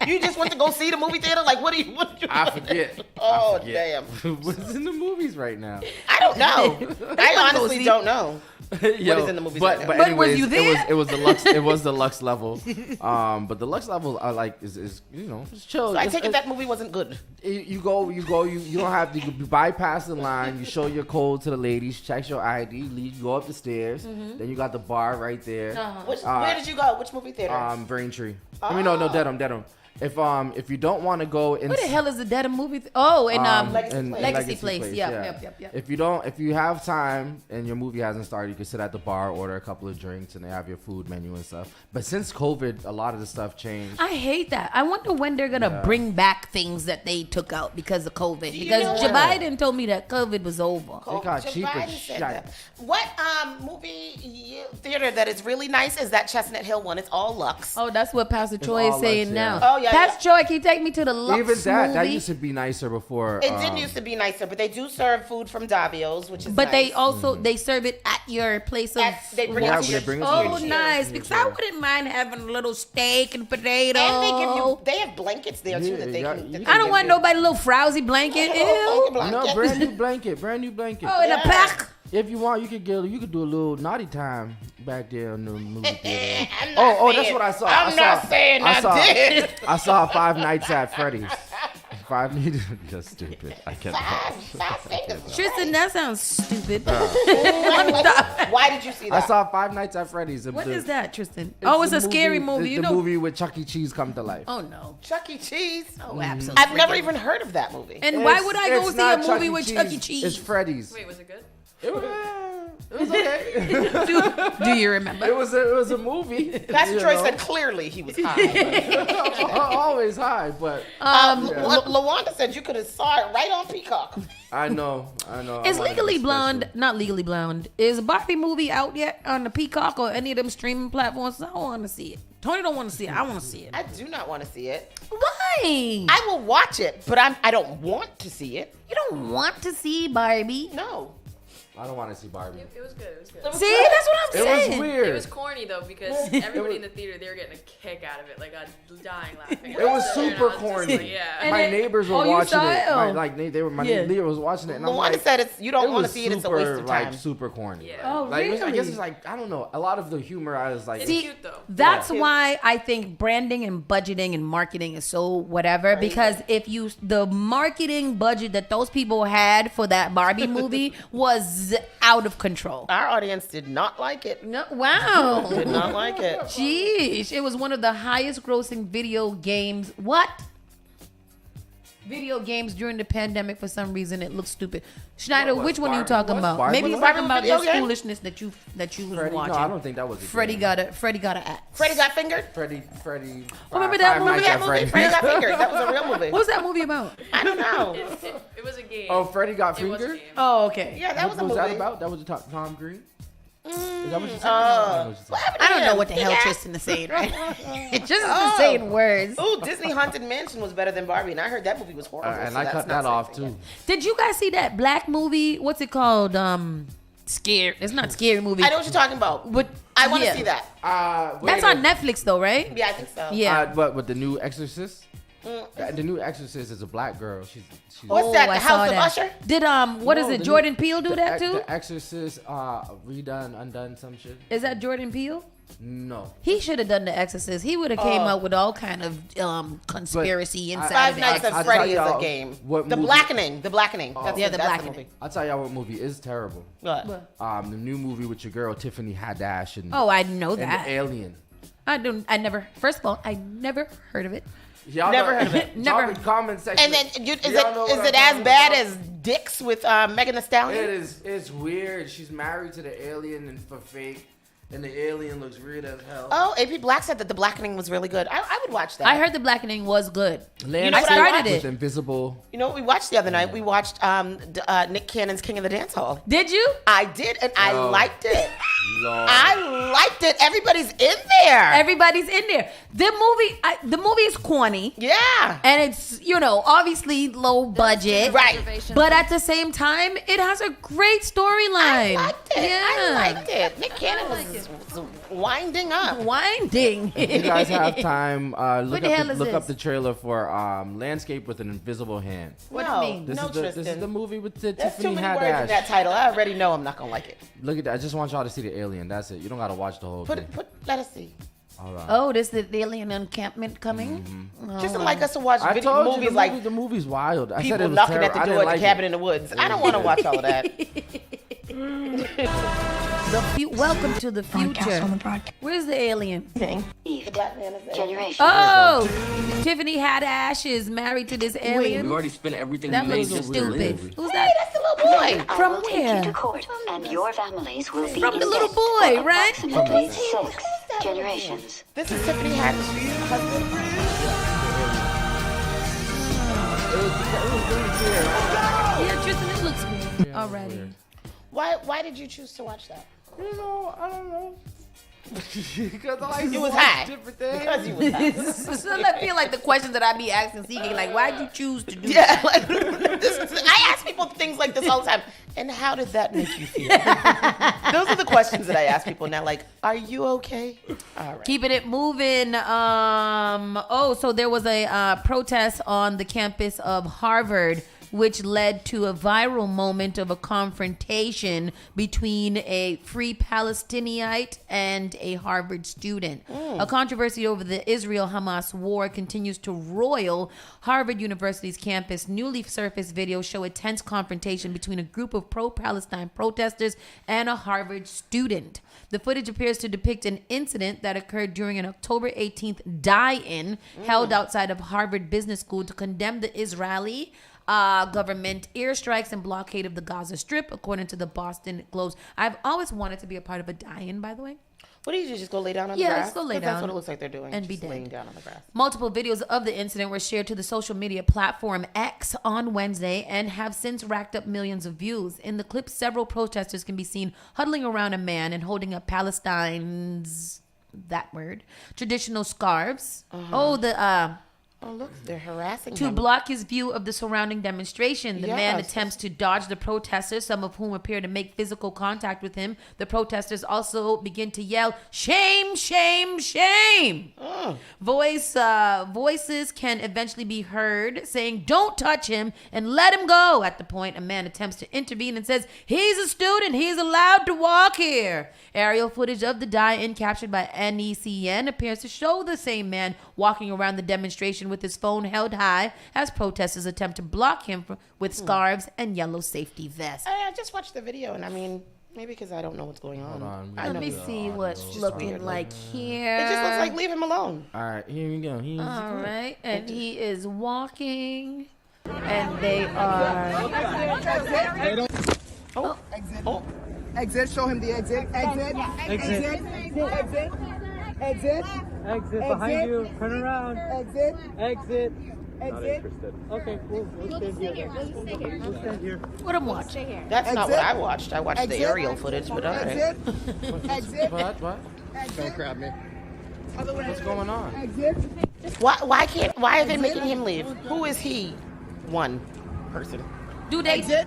You just went to go see the movie theater? Like, what do you? I forget. Oh, damn. What's in the movies right now? I don't know. I honestly don't know. What is in the movies right now? But anyways, was you there? It was the Lux. It was the Lux level. But the Lux level are like is it's chill. So I take it that movie wasn't good. You go. You don't have to bypass the line. You show your code to the ladies. Check your ID. You go up the stairs. Then you got the bar right there. Where did you go? Which movie theater? Braintree. I mean, no, Dedham. If you don't want to go in, where the hell is the Dedham movie? In Legacy Place. Yep. If you have time and your movie hasn't started, you can sit at the bar, order a couple of drinks, and they have your food menu and stuff. But since COVID, a lot of the stuff changed. I hate that. I wonder when they're gonna bring back things that they took out because of COVID. Because Joe Biden told me that COVID was over. It got cheaper. What movie theater that is really nice is that Chestnut Hill one? It's all Lux. Oh, that's what Pastor Troy is saying now. Oh, yeah, Pastor Troy, can you take me to the Lux Even that movie? used to be nicer before. It did used to be nicer, but they do serve food from Davio's, which is But nice. they also they serve it at your place of they bring it to your nice. Because I wouldn't mind having a little steak and potato. And they have blankets there too that they can. I don't want nobody little frowsy blanket. Ew. No, brand new blanket. Oh, in a pack. If you want, you could do a little naughty time back there in the movie theater. That's what I saw. I'm not saying I did. I saw Five Nights at Freddy's. Just stupid. I can't. Tristan, that sounds stupid. Why did you see that? I saw Five Nights at Freddy's. What is that, Tristan? It's a scary movie. It's the movie with Chuck E. Cheese come to life. Oh no, Chuck E. Cheese. Oh, absolutely. I've never even heard of that movie. And why would I go see a movie with Chuck E. Cheese? It's Freddy's. Wait, was it good? It was okay. Do you remember? It was a movie. Pastor Troy said clearly he was high. Always high, but LaWanda said you could have saw it right on Peacock. I know. Is Legally Blonde, not Legally Blonde, is Barbie movie out yet on the Peacock or any of them streaming platforms? I don't want to see it. Tony don't want to see it. I want to see it. I do not want to see it. Why? I will watch it, but I don't want to see it. You don't want to see Barbie? No. I don't want to see Barbie. It was good. It was good. See, that's what I'm saying. It was weird. It was corny though because everybody in the theater they were getting a kick out of it, like dying laughing. It was super corny. My neighbors were watching it. My neighbor was watching it, and I'm like, said you don't want to see it. It's a waste of time. Super corny. Yeah. Oh, really? I guess it's like I don't know. A lot of the humor I was like, it's cute though. That's why I think branding and budgeting and marketing is so whatever. Because if the marketing budget that those people had for that Barbie movie was out of control. Our audience did not like it. No, wow. Did not like it. Jeez, it was one of the highest grossing video games. Video games during the pandemic. For some reason, it looks stupid. Schneider, which one are you talking about? Maybe you're talking about this foolishness that you was watching. No, I don't think that was. Freddie got an axe. Freddie got fingered. Freddie. Remember that movie? Freddie got fingered. That was a real movie. What was that movie about? I don't know. It was a game. Oh, Freddie got fingered. Oh, okay. Yeah, that was a movie. What was that about? That was Tom Green. Is that what you said? I don't know what the hell Tristan is saying, right? Tristan is saying words. Oh, Disney Haunted Mansion was better than Barbie, and I heard that movie was horrible. And I cut that off too. Did you guys see that black movie? What's it called? Scary. It's not Scary Movie. I know what you're talking about. But I want to see that. That's on Netflix though, right? Yeah, I think so. Yeah. But with the new Exorcist. The new Exorcist is a black girl. She's What's that? The I House saw of that. Usher? Did what is it? Jordan Peele do that too? The Exorcist redone, undone, some shit. Is that Jordan Peele? No. He should have done The Exorcist. He would have came out with all kind of conspiracy inside Five of Nights at Freddy is a game. The Blackening. The Blackening. That's The the Blackening. movie. I'll tell y'all what movie is terrible. What? The new movie with your girl Tiffany Haddish and Oh, I know and that. the Alien. I never. First of all, I never heard of it. Y'all Never know- heard of it. Never. Drop in comment section. And then is Y'all know what it I'm as talking bad about? as Dicks with Megan Thee Stallion? It is. It's weird. She's married to the alien and for fake, and the alien looks weird as hell. Oh, AP Black said that The Blackening was really good. I would watch that. I heard The Blackening was good. You know I what I started watched? it. With Invisible. You know what we watched the other night? We watched Nick Cannon's King of the Dance Hall. Did you? I did, and I Oh. liked it. Lord. I liked it. Everybody's in there. Everybody's in there. The movie is corny. Yeah. And it's, obviously low budget. Right. But at the same time, it has a great storyline. I liked it. Yeah. I liked it. Nick Cannon was winding up. Winding. If you guys have time, What the hell is look this? up the trailer for Landscape with an Invisible Hand. What do you mean? This is the movie with There's Tiffany too many words in Haddish. that title. I already know I'm not gonna like it. Look at that. I just want y'all to see the alien. That's it. You don't gotta watch the whole thing. Let us see. All right. Oh, this is the alien encampment coming? Just like us to watch I video told you movies the like movie, the movie's wild. I said people it was knocking at terrible. the I door didn't at like the cabin it. in the woods. I don't want to watch all of that. Welcome to the future. Where's the alien? The black man is there. Generation. Oh, Tiffany Haddish is married to this alien. We've already spent everything That we made looks just to stupid. live. Who's that? That's the little boy. From I will take where? you to court, and your families will be From the in little debt boy, for right? approximately 6 generations. This is Tiffany Haddish's husband. Yeah, Tristan, it looks weird already. Why did you choose to watch that? You know, I don't know. Because I like You to was watch high. different things. Because you was high. So I feel like the questions that I be asking CK, like, why'd you choose to do Yeah, that? like, I ask people things like this all the time. And how did that make you feel? Those are the questions that I ask people now. Like, are you okay? All right. Keeping it moving. So there was a protest on the campus of Harvard, which led to a viral moment of a confrontation between a free Palestinian and a Harvard student. A controversy over the Israel-Hamas war continues to roil Harvard University's campus. Newly surfaced videos show a tense confrontation between a group of pro-Palestine protesters and a Harvard student. The footage appears to depict an incident that occurred during an October 18th die-in held outside of Harvard Business School to condemn the Israeli government airstrikes and blockade of the Gaza Strip, according to the Boston Globe. I've always wanted to be a part of a die-in, by the way. What do you do? Just go lay down on the Yeah, grass? let's go lay 'Cause down. That's what it looks like they're doing. And be just dead. laying down on the grass. Multiple videos of the incident were shared to the social media platform X on Wednesday and have since racked up millions of views. In the clip, several protesters can be seen huddling around a man and holding up Palestine's, that word, traditional scarves. Oh, look, they're harassing To him. block his view of the surrounding demonstration. The man Yes. attempts to dodge the protesters, some of whom appear to make physical contact with him. The protesters also begin to yell, "Shame, shame, shame!" Voices can eventually be heard saying, "Don't touch him and let him go." At the point, a man attempts to intervene and says, "He's a student. He's allowed to walk here." Aerial footage of the die-in captured by NECN appears to show the same man walking around the demonstration with his phone held high as protesters attempt to block him with scarves and yellow safety vests. I just watched the video, and I mean, maybe because I don't know what's going on. Let me see what's looking like here. It just looks like leave him alone. All right, here we go. All right, and he is walking, and they are. Oh, exit. Exit. Show him the exit. Exit. Exit. Exit. Exit. Exit behind you. Turn around. Exit. Exit. Exit. Okay, we'll stand here. We'll stand here. What I'm watching. That's not Exit. what I watched. I watched the Exit. aerial footage, but all right. Exit. Exit. What? Don't grab me. Other way. What's going on? Exit. Why are they making him leave? Who is he? One person. Do they exit?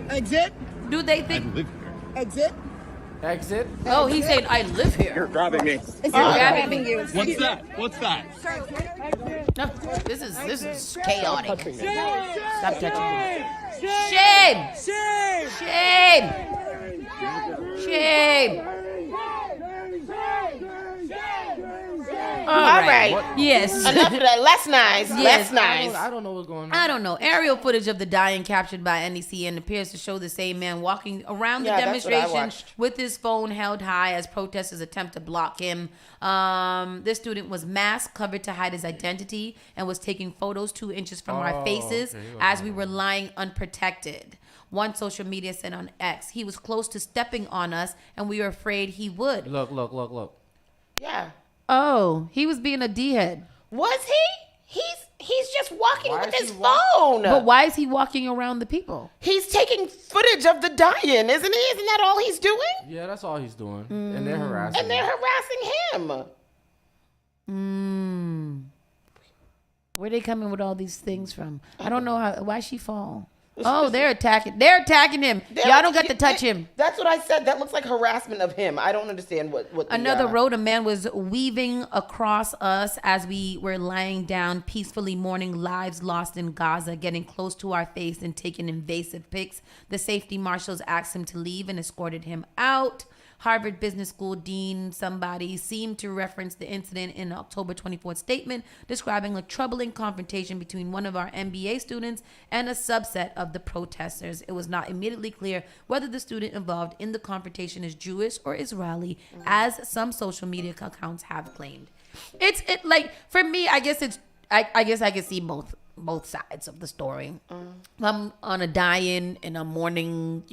Exit. Do they think? Exit. Exit. Oh, he's saying I live here. You're grabbing me. You're grabbing me. What's that? What's that? No, this is chaotic. Stop touching me. Shame. All right. Yes. Enough of that. Less nice. Yes. Less nice. I don't know what's going on. I don't know. Aerial footage of the dying captured by NECN appears to show the same man walking around the demonstration with his phone held high as protesters attempt to block him. This student was masked, covered to hide his identity, and was taking photos 2 inches from our faces as we were lying unprotected. One social media said on X, he was close to stepping on us, and we were afraid he would. Look. Yeah. Oh, he was being a D-head. Was he? He's just walking with his phone. But why is he walking around the people? He's taking footage of the dying, isn't he? Isn't that all he's doing? Yeah, that's all he's doing. And they're harassing him. Where they coming with all these things from? I don't know why she fall. Oh, they're attacking him. Y'all don't get to touch him. That's what I said. That looks like harassment of him. I don't understand what Another road, a man was weaving across us as we were lying down, peacefully mourning lives lost in Gaza, getting close to our face and taking invasive pics. The safety marshals asked him to leave and escorted him out. Harvard Business School dean, somebody, seemed to reference the incident in an October 24th statement, describing a troubling confrontation between one of our MBA students and a subset of the protesters. It was not immediately clear whether the student involved in the confrontation is Jewish or Israeli, as some social media accounts have claimed. It like, for me, I guess I guess I can see both sides of the story. I'm on a dying and I'm mourning,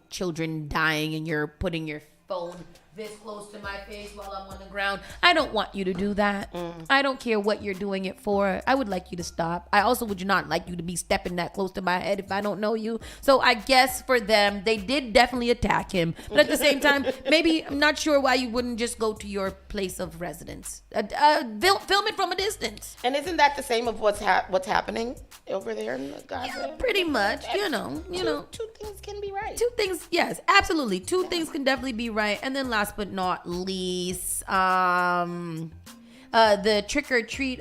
children dying, and you're putting your phone this close to my face while I'm on the ground. I don't want you to do that. I don't care what you're doing it for. I would like you to stop. I also would not like you to be stepping that close to my head if I don't know you. So I guess for them, they did definitely attack him. But at the same time, maybe I'm not sure why you wouldn't just go to your place of residence. Film it from a distance. And isn't that the same of what's happening over there in Gaza? Yeah, pretty much. Two things can be right. Two things, yes, absolutely. Two things can definitely be right. And then last but not least, the trick or treat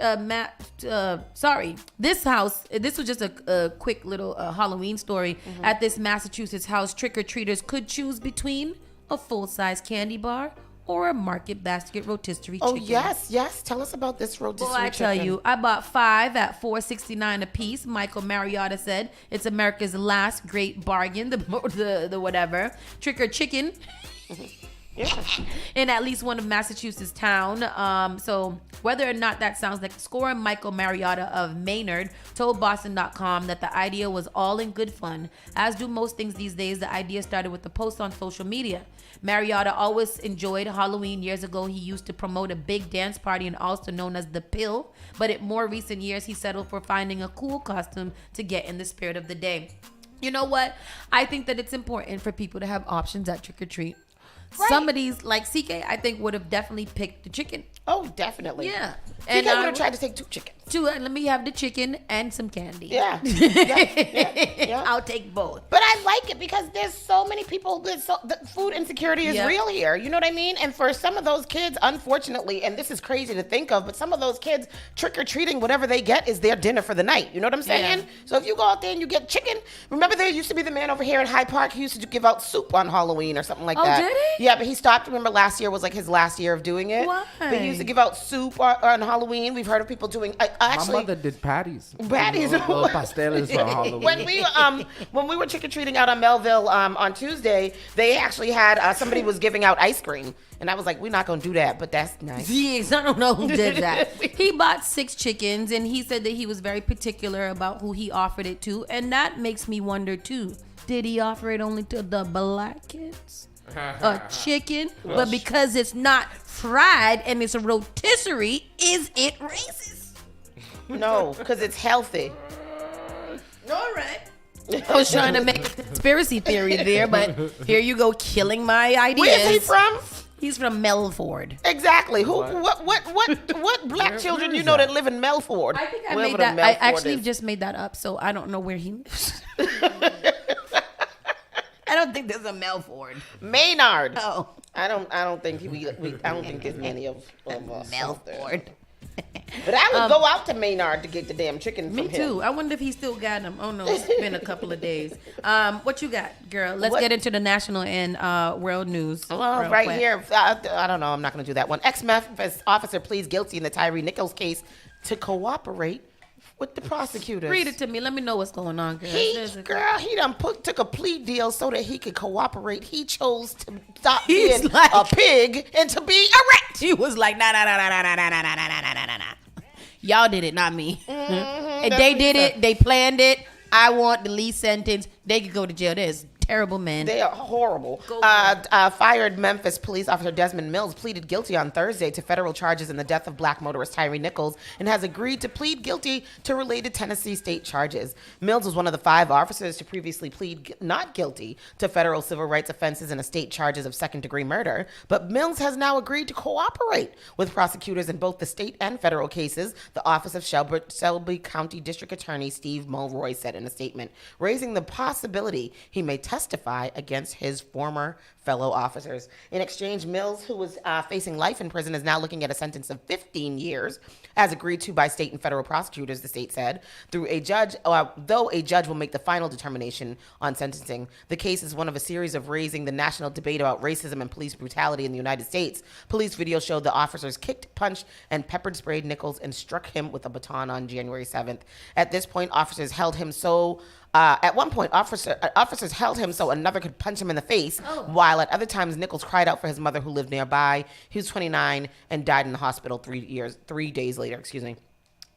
this was just a quick little Halloween story. At this Massachusetts house, trick or treaters could choose between a full-size candy bar or a market basket rotisserie chicken. Oh, yes. Tell us about this rotisserie chicken. Well, I tell you, I bought 5 at $4.69 a piece. Michael Mariotta said it's America's last great bargain, the whatever. Trick or chicken. Yeah. In at least one of Massachusetts' town. So whether or not that sounds like a score, Michael Mariotta of Maynard told Boston.com that the idea was all in good fun. As do most things these days, the idea started with a post on social media. Mariotta always enjoyed Halloween. Years ago, he used to promote a big dance party in Ulster known as The Pill. But in more recent years, he settled for finding a cool costume to get in the spirit of the day. You know what? I think that it's important for people to have options at trick or treat. Right. Somebody's like CK, I think, would have definitely picked the chicken. Oh, definitely. Yeah. And CK would have tried to take 2 chickens. Let me have the chicken and some candy. Yeah. I'll take both. But I like it because there's so many people. The food insecurity is real here. You know what I mean? And for some of those kids, unfortunately, and this is crazy to think of, but some of those kids trick-or-treating, whatever they get is their dinner for the night. You know what I'm saying? Yeah. So if you go out there and you get chicken, remember there used to be the man over here in Hyde Park who used to give out soup on Halloween or something like that. Oh, did he? Yeah, but he stopped. Remember last year was like his last year of doing it. Why? But he used to give out soup on Halloween. We've heard of people doing... Actually, my mother did patties. Little pasteles for Halloween. When we were trick or treating out on Melville on Tuesday, they actually had somebody was giving out ice cream, and I was like, we're not gonna do that, but that's nice. Yes, I don't know who did that. He bought 6 chickens, and he said that he was very particular about who he offered it to, and that makes me wonder too. Did he offer it only to the black kids? A chicken, but because it's not fried and it's a rotisserie, is it racist? No, because it's healthy. All right. I was trying to make a conspiracy theory there, but here you go, killing my ideas. Where is he from? He's from Melford. Exactly. What black children you know that live in Melford? I think I made that. I actually just made that up, so I don't know where he lives. I don't think there's a Melford. Maynard. Oh. I don't think I don't think there's many of us. Melford. But I would go out to Maynard to get the damn chicken from Me too. I wonder if he still got them. Oh no, it's been a couple of days. What you got, girl? Let's get into the national and world news. Well, right here, I don't know. I'm not going to do that one. Ex-Memphis officer pleads guilty in the Tyree Nichols case to cooperate with the prosecutors. Read it to me. Let me know what's going on, girl. He took a plea deal so that he could cooperate. He chose to stop being a pig and to be a rat. He was like, nah. Y'all did it, not me. And they did it. They planned it. I want the least sentence. They could go to jail. There's terrible men. They are horrible. Fired Memphis police officer Desmond Mills pleaded guilty on Thursday to federal charges in the death of black motorist Tyree Nichols and has agreed to plead guilty to related Tennessee state charges. Mills was one of the 5 officers to previously plead not guilty to federal civil rights offenses and state charges of second-degree murder, but Mills has now agreed to cooperate with prosecutors in both the state and federal cases, the Office of Shelby County District Attorney Steve Mulroy said in a statement, raising the possibility he may testify against his former fellow officers. In exchange, Mills, who was facing life in prison, is now looking at a sentence of 15 years, as agreed to by state and federal prosecutors, the state said. Though a judge will make the final determination on sentencing. The case is one of a series of raising the national debate about racism and police brutality in the United States. Police video showed the officers kicked, punched, and pepper sprayed Nichols and struck him with a baton on January 7th. At this point, officers held him so officers held him so another could punch him in the face, while at other times Nichols cried out for his mother who lived nearby. He was 29 and died in the hospital 3 days later.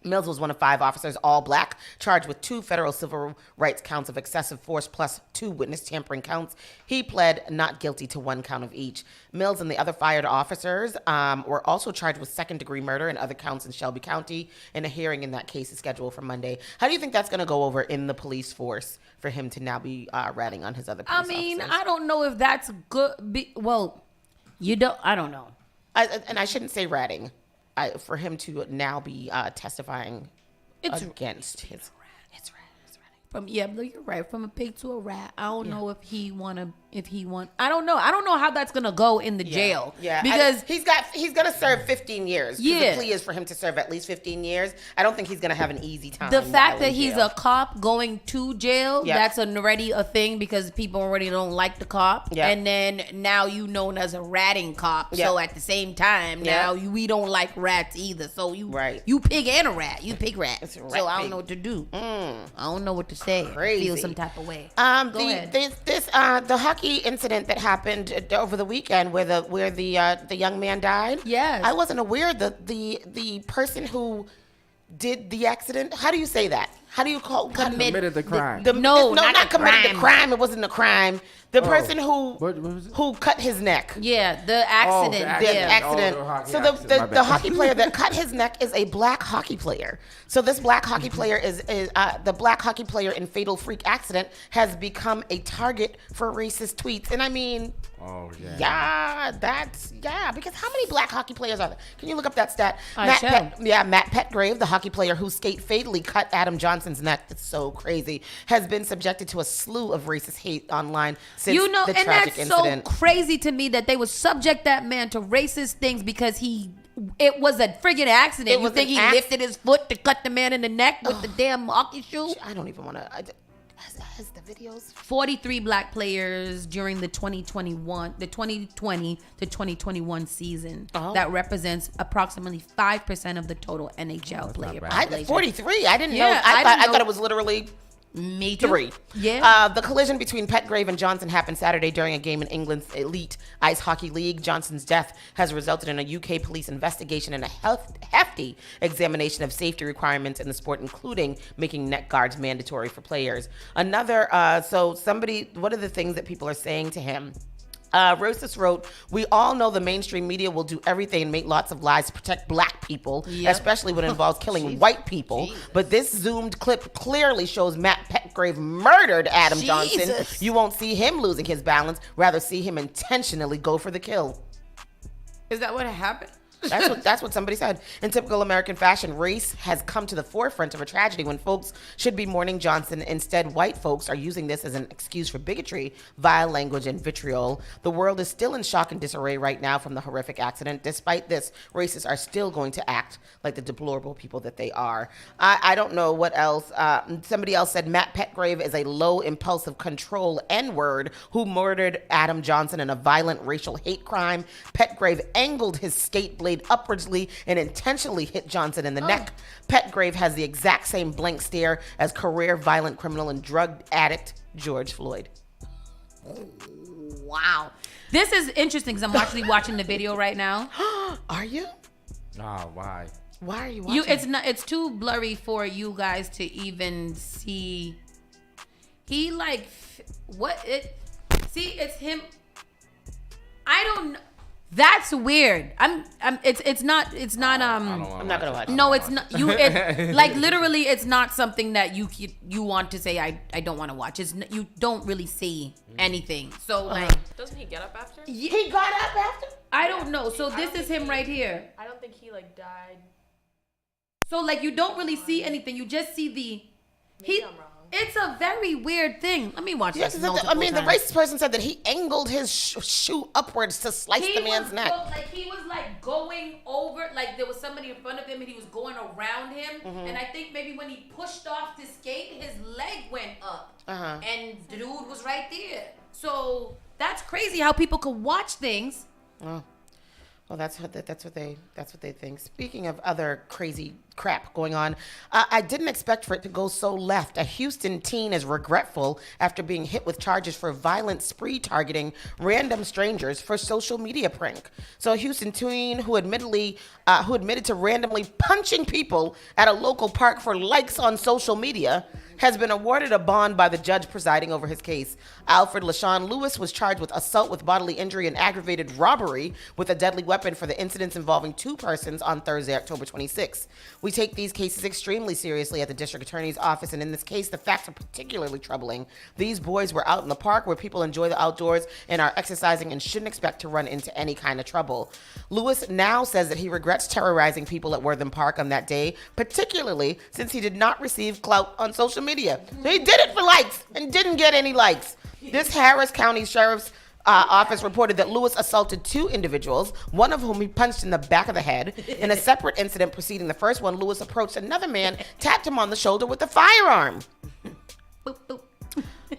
Mills was one of 5 officers, all black, charged with 2 federal civil rights counts of excessive force plus 2 witness tampering counts. He pled not guilty to 1 count of each. Mills and the other fired officers were also charged with second-degree murder and other counts in Shelby County, and a hearing in that case is scheduled for Monday. How do you think that's going to go over in the police force for him to now be ratting on his other police officers? I don't know if that's good. I don't know. And I shouldn't say ratting. For him to now be testifying against his you're right. From a pig to a rat. I don't know if he want. I don't know. I don't know how that's gonna go in the jail. Yeah, because he's gonna serve 15 years. Yeah, the plea is for him to serve at least 15 years. I don't think he's gonna have an easy time. The fact that he's a cop going to jail, that's already a thing because people already don't like the cop. Yep. And then now you known as a ratting cop. Yep. So at the same time, now we don't like rats either. So you pig and a rat. You pig rat. So I don't know what to do. I don't know what to say. Crazy. Feel some type of way. Go ahead. The hockey incident that happened over the weekend where the young man died. Yes. I wasn't aware that the person who did the accident, how do you say that? How do you committed the crime? Not committed the crime. It wasn't a crime. The person who cut his neck. Yeah, the accident. The accident. The hockey player that cut his neck is a black hockey player. So this black hockey player is the black hockey player in Fatal Freak Accident has become a target for racist tweets. And I mean, because how many black hockey players are there? Can you look up that stat? Matt Petgrave, the hockey player whose skate fatally cut Adam Johnson's neck. That's so crazy. Has been subjected to a slew of racist hate online since the tragic incident. And that's so crazy to me that they would subject that man to racist things because it was a friggin' accident. You think he lifted his foot to cut the man in the neck with the damn hockey shoe? I don't even want to. Has the videos? 43 black players during the 2020 to 2021 season. That represents approximately 5% of the total NHL player population. 43? I didn't know. I thought it was literally Me too. 3. Yeah. The collision between Petgrave and Johnson happened Saturday during a game in England's elite ice hockey league. Johnson's death has resulted in a UK police investigation and a hefty examination of safety requirements in the sport, including making neck guards mandatory for players. What are the things that people are saying to him? Rosas wrote, "We all know the mainstream media will do everything and make lots of lies to protect black people, especially when it involves killing white people. But this zoomed clip clearly shows Matt Petgrave murdered Adam Johnson. You won't see him losing his balance, rather see him intentionally go for the kill." Is that what happened? That's what somebody said. In typical American fashion, race has come to the forefront of a tragedy when folks should be mourning Johnson. Instead, white folks are using this as an excuse for bigotry, vile language, and vitriol. The world is still in shock and disarray right now from the horrific accident. Despite this, racists are still going to act like the deplorable people that they are. I don't know what else. Somebody else said Matt Petgrave is a low, impulsive control N-word who murdered Adam Johnson in a violent racial hate crime. Petgrave angled his skate blade upwardly and intentionally hit Johnson in the neck. Petgrave has the exact same blank stare as career violent criminal and drug addict George Floyd. Wow. This is interesting because I'm actually watching the video right now. Are you? Why? Why are you watching? It's too blurry for you guys to even see. He it's him. I don't know. That's weird. It's not. I'm not gonna watch. No, it's not. It's like literally, it's not something that you want to say. I don't want to watch. You don't really see anything. So like, doesn't he get up after? He got up after. I don't know. So this is him right here. I don't think he died. So like, you don't really see anything. You just see the. Maybe I'm wrong. It's a very weird thing. Let me watch this. The racist person said that he angled his shoe upwards to slice the man's neck. He was going over, there was somebody in front of him and he was going around him. Mm-hmm. And I think maybe when he pushed off the skate, his leg went up. And the dude was right there. So that's crazy how people could watch things. Well, that's what they think. Speaking of other crazy crap going on, I didn't expect for it to go so left. A Houston teen is regretful after being hit with charges for violent spree targeting random strangers for social media prank. So a Houston teen who admitted to randomly punching people at a local park for likes on social media has been awarded a bond by the judge presiding over his case. Alfred LaShawn Lewis was charged with assault with bodily injury and aggravated robbery with a deadly weapon for the incidents involving two persons on Thursday, October 26. We take these cases extremely seriously at the district attorney's office, and in this case, the facts are particularly troubling. These boys were out in the park where people enjoy the outdoors and are exercising and shouldn't expect to run into any kind of trouble. Lewis now says that he regrets terrorizing people at Wortham Park on that day, particularly since he did not receive clout on social media. He did it for likes and didn't get any likes. This Harris County Sheriff's office reported that Lewis assaulted two individuals, one of whom he punched in the back of the head. In a separate incident preceding the first one, Lewis approached another man, tapped him on the shoulder with a firearm. Boop, boop.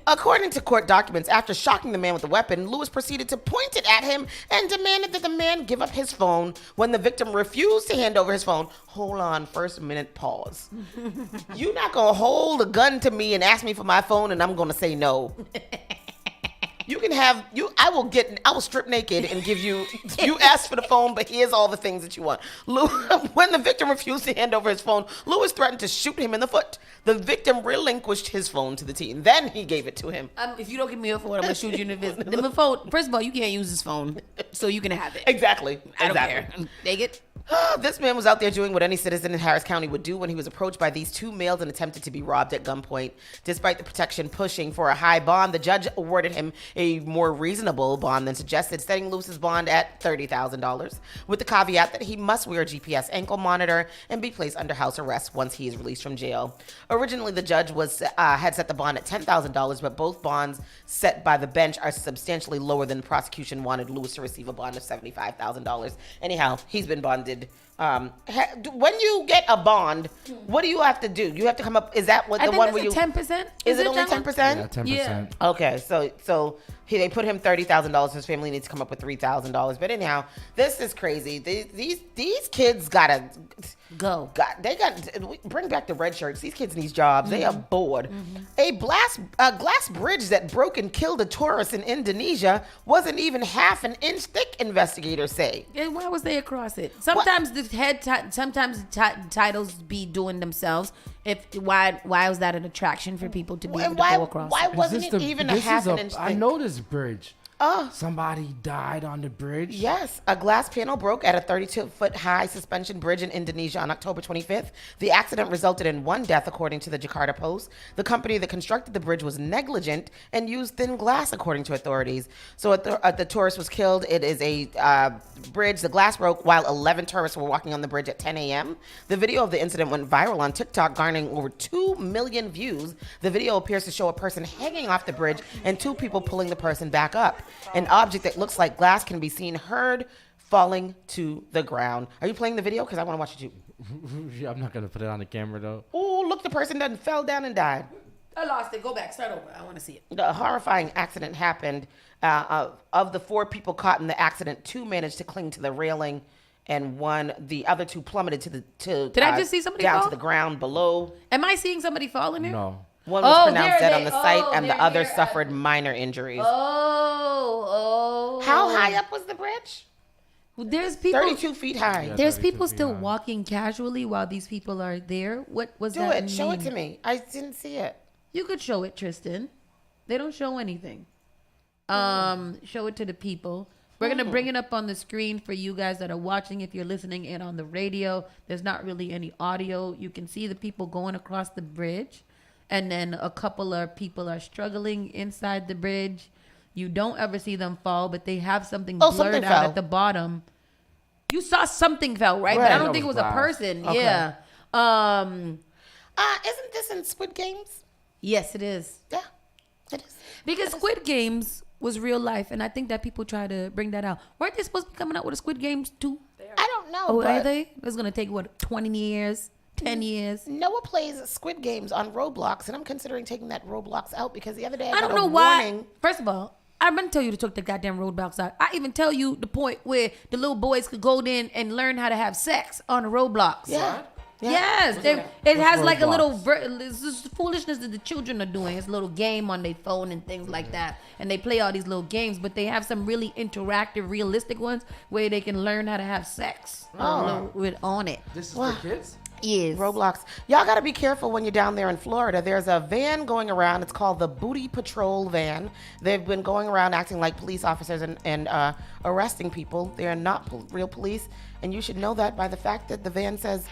According to court documents, after shocking the man with the weapon, Lewis proceeded to point it at him and demanded that the man give up his phone. When the victim refused to hand over his phone, hold on, first minute pause. You're not going to hold a gun to me and ask me for my phone and I'm going to say no. You can have I will strip naked and give you asked for the phone, but here's all the things that you want. When the victim refused to hand over his phone, Lewis threatened to shoot him in the foot. The victim relinquished his phone to the teen. Then he gave it to him. If you don't give me your phone, I'm gonna shoot you in the face. The phone. First of all, you can't use his phone, so you can have it. Exactly. I don't care. Take it. This man was out there doing what any citizen in Harris County would do when he was approached by these two males and attempted to be robbed at gunpoint. Despite the protection pushing for a high bond, the judge awarded him a more reasonable bond than suggested, setting Lewis's bond at $30,000, with the caveat that he must wear a GPS ankle monitor and be placed under house arrest once he is released from jail. Originally, the judge had set the bond at $10,000, but both bonds set by the bench are substantially lower than the prosecution wanted Lewis to receive a bond of $75,000. Anyhow, he's been bonded. When you get a bond, what do you have to do? You have to come up. Is that what the one where you 10%? Is it only 10%? Yeah, 10%. Yeah. Okay, so they put him $30,000. His family needs to come up with $3,000. But anyhow, this is crazy. These kids gotta go. They got bring back the red shirts. These kids need jobs. Mm-hmm. They are bored. Mm-hmm. A glass bridge that broke and killed a tourist in Indonesia wasn't even half an inch thick. Investigators say. And why was they across it? Sometimes sometimes titles be doing themselves. Why was that an attraction for people to be able to go across? Why wasn't it even a half an inch thick? I know this bridge. Somebody died on the bridge? Yes. A glass panel broke at a 32-foot high suspension bridge in Indonesia on October 25th. The accident resulted in one death, according to the Jakarta Post. The company that constructed the bridge was negligent and used thin glass, according to authorities. So the tourist was killed. It is a bridge. The glass broke while 11 tourists were walking on the bridge at 10 a.m. The video of the incident went viral on TikTok, garnering over 2 million views. The video appears to show a person hanging off the bridge and 2 people pulling the person back up. An object that looks like glass can be seen heard falling to the ground. Are you playing the video? Because I want to watch it too. Yeah, I'm not going to put it on the camera, though. Oh, look, the person done fell down and died. I lost it. Go back. Start over. I want to see it. The horrifying accident happened. Of the 4 people caught in the accident, 2 managed to cling to the railing, and the other 2 plummeted Did I just see somebody down fall? to the ground below? Am I seeing somebody fall in there? No. One was pronounced dead on the site, and the other suffered minor injuries. How high up was the bridge? There's people 32 feet high. Yeah, There's 32 people feet still high. walking casually while these people are there. What was Do that? it. Show it mean? to me. I didn't see it. You could show it, Tristan. They don't show anything. Show it to the people. We're gonna bring it up on the screen for you guys that are watching. If you're listening in on the radio, there's not really any audio. You can see the people going across the bridge, and then a couple of people are struggling inside the bridge. You don't ever see them fall, but they have something blurred out at the bottom. You saw something fell, right? But I don't think it was a person. Okay. Yeah. Isn't this in Squid Games? Yes, it is. Yeah, it is. Because Squid Games was real life, and I think that people try to bring that out. Weren't they supposed to be coming out with a Squid Games 2? I don't know. Oh, but are they? It's going to take, 20 years? 10 years? Noah plays Squid Games on Roblox, and I'm considering taking that Roblox out because the other day I got don't a know why. warning. First of all, I'm going to tell you to take the goddamn Roblox out. I even tell you the point where the little boys could go in and learn how to have sex on Roblox. Yeah. Yes, it has like a little this is foolishness that the children are doing. It's a little game on their phone and things like that, and they play all these little games. But they have some really interactive, realistic ones where they can learn how to have sex on it. This is for kids? Yes. Roblox. Y'all got to be careful when you're down there in Florida. There's a van going around. It's called the Booty Patrol van. They've been going around acting like police officers and arresting people. They're not real police, and you should know that by the fact that the van says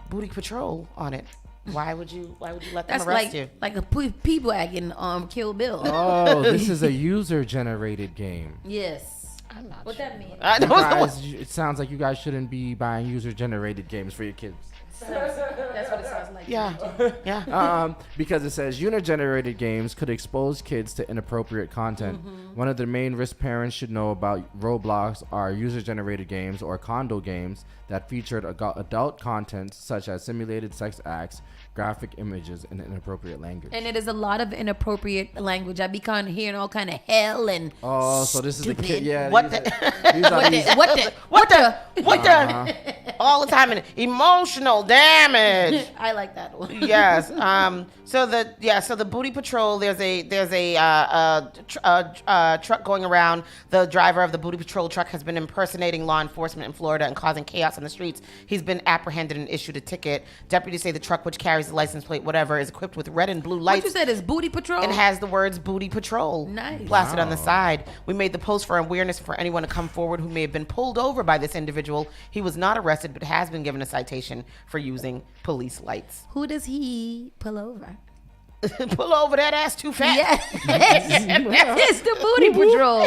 Booty Patrol on it. Why would you let them arrest you? Like a P-Wagon Kill Bill. Oh, this is a user-generated game. Yes. I'm not what sure. that mean? I don't know. It sounds like you guys shouldn't be buying user-generated games for your kids. That's what it sounds like. Yeah. Because it says user-generated games could expose kids to inappropriate content. One of the main risks parents should know about Roblox are user-generated games or condo games that featured adult content such as simulated sex acts, graphic images, and inappropriate language. And it is a lot of inappropriate language. I be hearing all kind of hell and so this is the kid. Yeah. What the? All the time, and emotional damage. I like that one. Yes. So the Booty Patrol. There's a truck going around. The driver of the Booty Patrol truck has been impersonating law enforcement in Florida and causing chaos on the streets. He's been apprehended and issued a ticket. Deputies say the truck, which carries the license plate, whatever, is equipped with red and blue lights. What you said is Booty Patrol? It has the words Booty Patrol plastered on the side. We made the post for awareness for anyone to come forward who may have been pulled over by this individual. He was not arrested, but has been given a citation for using police lights. Who does he pull over? Pull over that ass too fast. Yes. It's the Booty Patrol.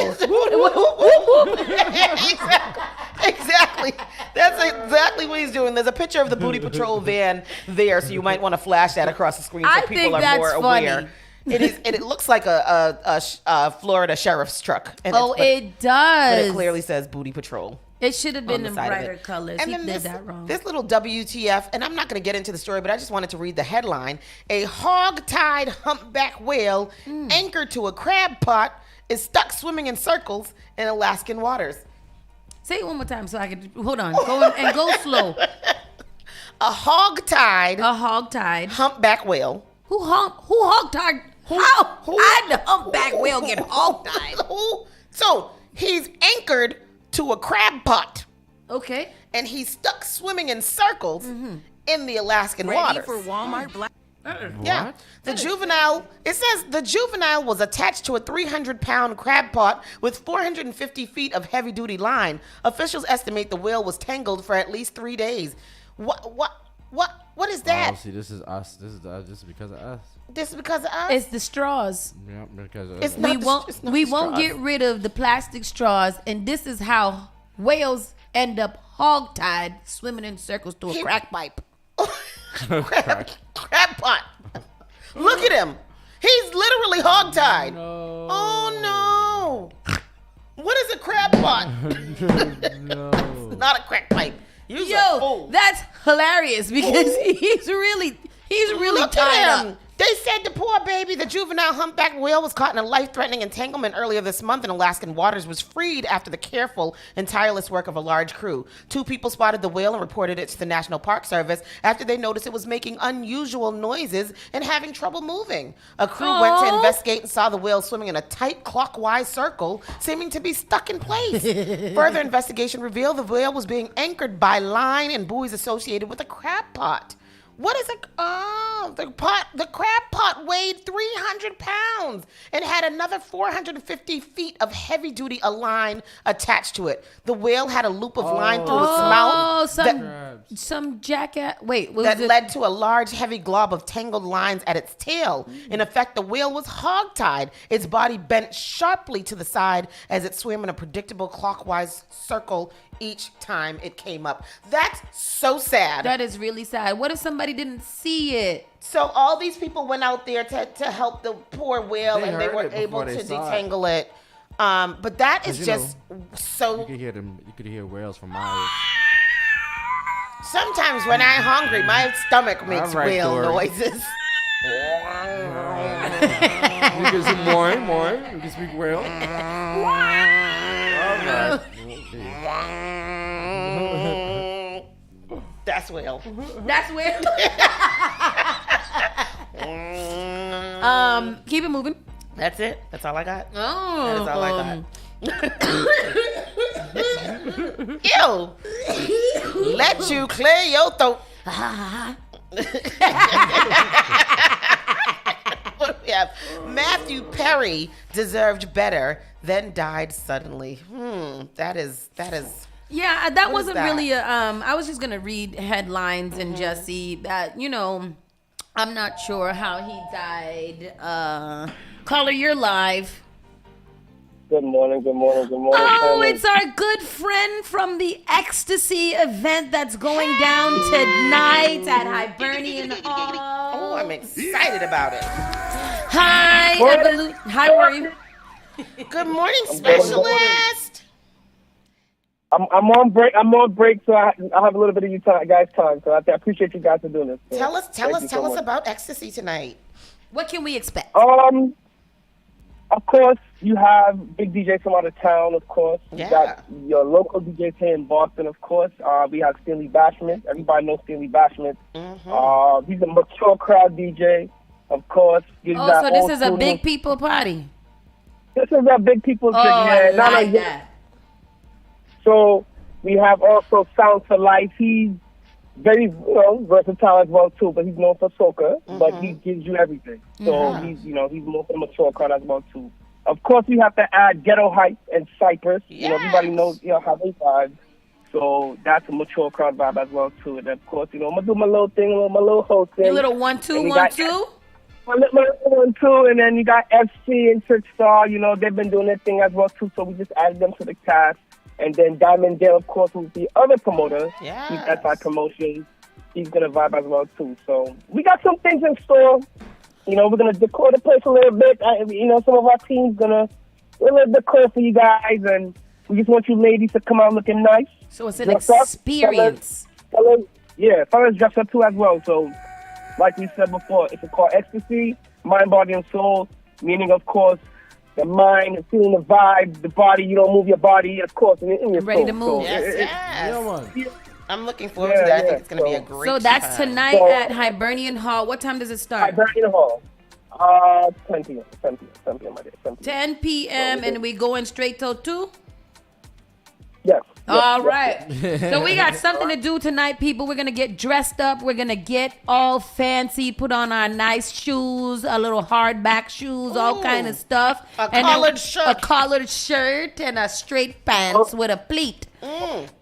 Exactly. That's exactly what he's doing. There's a picture of the Booty Patrol van there, so you might want to flash that across the screen so people are more aware. It is, and it looks like a Florida sheriff's truck. And it does. But it clearly says Booty Patrol. It should have been in brighter colors. And he then did that wrong. This little WTF, and I'm not going to get into the story, but I just wanted to read the headline. A hog-tied humpback whale anchored to a crab pot is stuck swimming in circles in Alaskan waters. Say it one more time so I can hold on. Go slow. A hog-tied humpback whale. Who hog-tied? How did the humpback whale get hog-tied? So he's anchored to a crab pot. Okay. And he's stuck swimming in circles in the Alaskan waters. For Walmart Black. Yeah. The juvenile, it says the juvenile was attached to a 300-pound crab pot with 450 feet of heavy-duty line. Officials estimate the whale was tangled for at least 3 days. What is that? Oh, see, this is us. This is because of us. This is because of us? It's the straws. Yeah, because of It's us. We won't get rid of the plastic straws, and this is how whales end up hog-tied, swimming in circles through a crack pipe. crab pot. Look at him. He's literally hog-tied. No. Oh, no. What is a crab pot? No. It's not a crack pipe. Yo, that's hilarious because he's really Look tied at him. up. They said the poor baby, the juvenile humpback whale, was caught in a life-threatening entanglement earlier this month in Alaskan waters, was freed after the careful and tireless work of a large crew. 2 people spotted the whale and reported it to the National Park Service after they noticed it was making unusual noises and having trouble moving. A crew went to investigate and saw the whale swimming in a tight clockwise circle, seeming to be stuck in place. Further investigation revealed the whale was being anchored by line and buoys associated with a crab pot. What is it? Oh, the crab pot weighed 300 pounds and had another 450 feet of heavy-duty line attached to it. The whale had a loop of line through its mouth. Some jackass. Wait, what that was it? led to a large, heavy glob of tangled lines at its tail. In effect, the whale was hog-tied. Its body bent sharply to the side as it swam in a predictable clockwise circle each time it came up. That's so sad. That is really sad. What if somebody didn't see it? So all these people went out there to help the poor whale, and they were able to detangle it. But that is just so. You could hear them. You could hear whales from miles. Sometimes when I'm hungry, my stomach makes whale noises. You can say more. You can speak whale. All right. That's whale. That's whale. Keep it moving. That's it. That's all I got. Oh. That is all I got. Ew. Let you clear your throat. What do we have? Matthew Perry deserved better, then died suddenly. That is. Yeah, that wasn't that? really a. I was just gonna read headlines and just see that. I'm not sure how he died. Caller, you're live. Good morning. Oh, it's our good friend from the Ecstasy event that's going down tonight at Hibernian Hall. Oh, I'm excited about it. Hi, how are you? Good morning, specialist. I'm on break, so I have a little bit of you guys' time. So I appreciate you guys for doing this. So Tell us so much. about Ecstasy tonight. What can we expect? Of course, you have big DJs from out of town, of course. Yeah. You got your local DJs here in Boston, of course. We have Stanley Bashment. Everybody knows Stanley Bashment. He's a mature crowd DJ, of course. Oh, so this is a big people party. This is a big people thing. I like that. So we have also Sound for Life. He's very versatile as well too, but he's known for soca, but he gives you everything. So he's more for the mature crowd as well too. Of course, we have to add Ghetto Hype and Cypress. Yes. Everybody knows how they vibe. So that's a mature crowd vibe as well too. And of course, I'm gonna do my little thing, my little hosting. Your little 1-2, 1-2. My little 1-2, and then you got FC and Church Star. They've been doing their thing as well too. So we just added them to the cast. And then Diamond Dale, of course, who's the other promoter. Yes. He's SI Promotions. He's going to vibe as well, too. So we got some things in store. We're going to decor the place a little bit. Some of our team's going to do a little decor for you guys. And we just want you ladies to come out looking nice. So it's an experience. Fellas dress up, too, as well. So like we said before, it's called Ecstasy, Mind, Body, and Soul. Meaning, of course, the mind, feeling the vibe, the body, you don't move your body, of course, in your ready soul. to move. So Yes. I'm looking forward to that. I think it's going to be a great So that's time. tonight at Hibernian Hall. What time does it start? Hibernian Hall. 10 p.m. 10 p.m. 10 p.m. and we going straight till 2? Yes. All right. So we got something to do tonight, people. We're going to get dressed up. We're going to get all fancy, put on our nice shoes, a little hardback shoes, all kind of stuff. A collared shirt. A collared shirt and a straight pants with a pleat.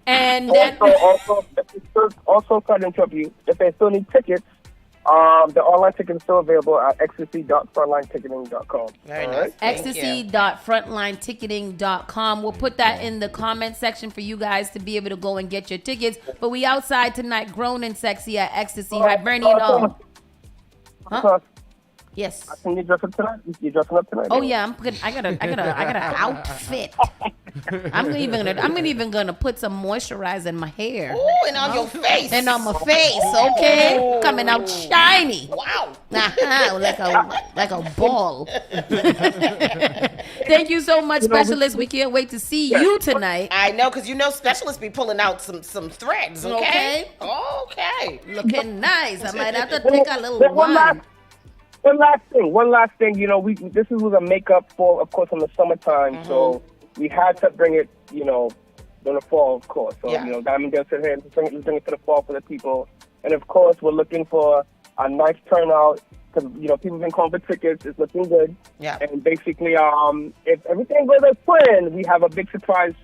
And also, then... also, sorry to interrupt you. If they still need tickets, the online tickets are still available at ecstasy.frontlineticketing.com. Very nice. Ecstasy.frontlineticketing.com. We'll put that in the comment section for you guys to be able to go and get your tickets. But we outside tonight, grown and sexy at Ecstasy. Hibernian. Huh? Yes. Can you dress up tonight? You dressing up tonight? Oh yeah, I'm good. I got an outfit. I'm even gonna put some moisturizer in my hair. Ooh, and on your face. And on my face, okay? Ooh. Coming out shiny. Wow. like a ball. Thank you so much, Specialist. We can't wait to see you tonight. I know, because Specialist be pulling out some threads, okay? Okay. Looking nice. I might have to take a little wine. One last thing. This was a makeup for, of course, in the summertime, so we had to bring it, in the fall, of course. So, Diamond Dale said, hey, let's bring it to the fall for the people. And, of course, we're looking for a nice turnout because, people have been calling for tickets. It's looking good. Yeah. And basically, if everything goes as planned, we have a big surprise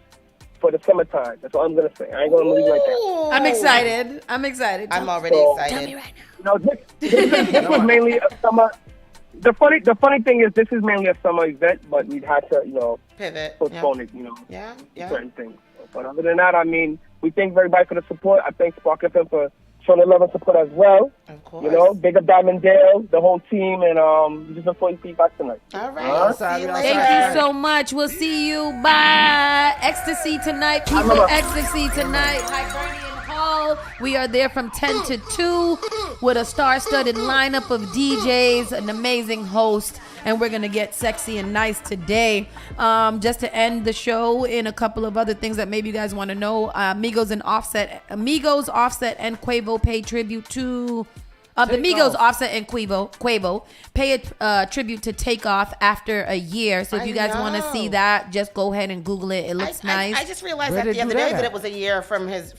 for the summertime. That's all I'm going to say. I ain't going to leave like that. I'm excited. I'm already excited. Tell me right now. This was mainly a summer. The funny thing is, this is mainly a summer event, but we'd had to, pivot, postpone it, Yeah. certain things. But other than that, we thank everybody for the support. I thank Spark FM for showing the love and support as well. Of course. Big up Diamond Dale, the whole team, and just look for your feedback tonight. All right. Thank you so much. We'll see you. Bye. Ecstasy tonight. People, Ecstasy tonight. Hibernian Hall. We are there from 10 to 2 with a star-studded lineup of DJs, an amazing host, and we're going to get sexy and nice today. Just to end the show in a couple of other things that maybe you guys want to know. Migos, Offset, and Quavo pay tribute to... the Migos, Offset, and Quavo pay a tribute to Takeoff after a year. So if you guys want to see that, just go ahead and Google it. It looks nice. I just realized that the other day that it was a year of his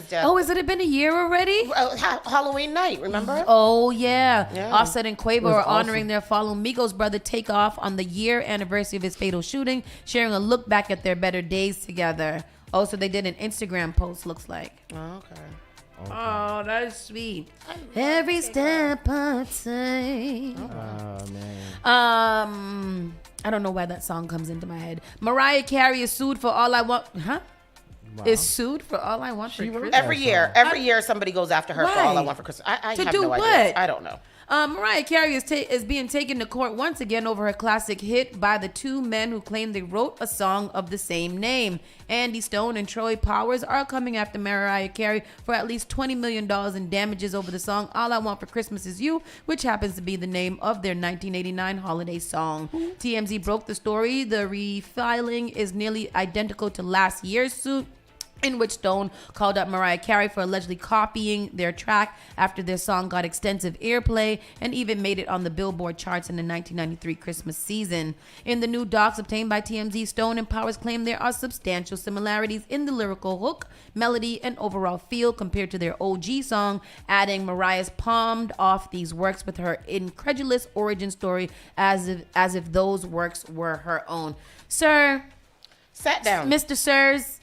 death. Oh, has it been a year already? Halloween night, remember? Oh, yeah. Offset and Quavo are honoring their fallen Migos brother Takeoff on the year anniversary of his fatal shooting, sharing a look back at their better days together. Oh, so they did an Instagram post, looks like. Oh, okay. Oh, that is sweet. Every step I take. Oh, man. I don't know why that song comes into my head. Mariah Carey is sued for All I Want. Huh? Wow. Is sued for All I Want for Christmas. Every year somebody goes after her for All I Want for Christmas. I have no idea. I don't know. Mariah Carey is being taken to court once again over her classic hit by the two men who claim they wrote a song of the same name. Andy Stone and Troy Powers are coming after Mariah Carey for at least $20 million in damages over the song All I Want for Christmas Is You, which happens to be the name of their 1989 holiday song. TMZ broke the story. The refiling is nearly identical to last year's suit, in which Stone called up Mariah Carey for allegedly copying their track after their song got extensive airplay and even made it on the Billboard charts in the 1993 Christmas season. In the new docs obtained by TMZ, Stone and Powers claim there are substantial similarities in the lyrical hook, melody, and overall feel compared to their OG song, adding Mariah's palmed off these works with her incredulous origin story as if those works were her own. Sir. Sat down. Mr. Sirs.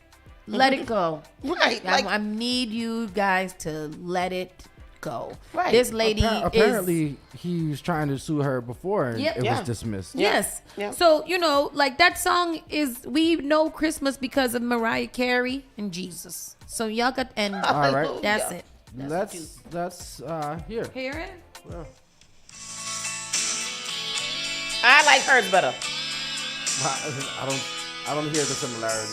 Let it go. Right. I need you guys to let it go. Right. This lady apparently he was trying to sue her before and it was dismissed. Yes. Yeah. So, that song is, we know Christmas because of Mariah Carey and Jesus. So y'all got, and all right. That's it. Let's hear. Hear it? Yeah. I like hers better. I don't hear the similarity.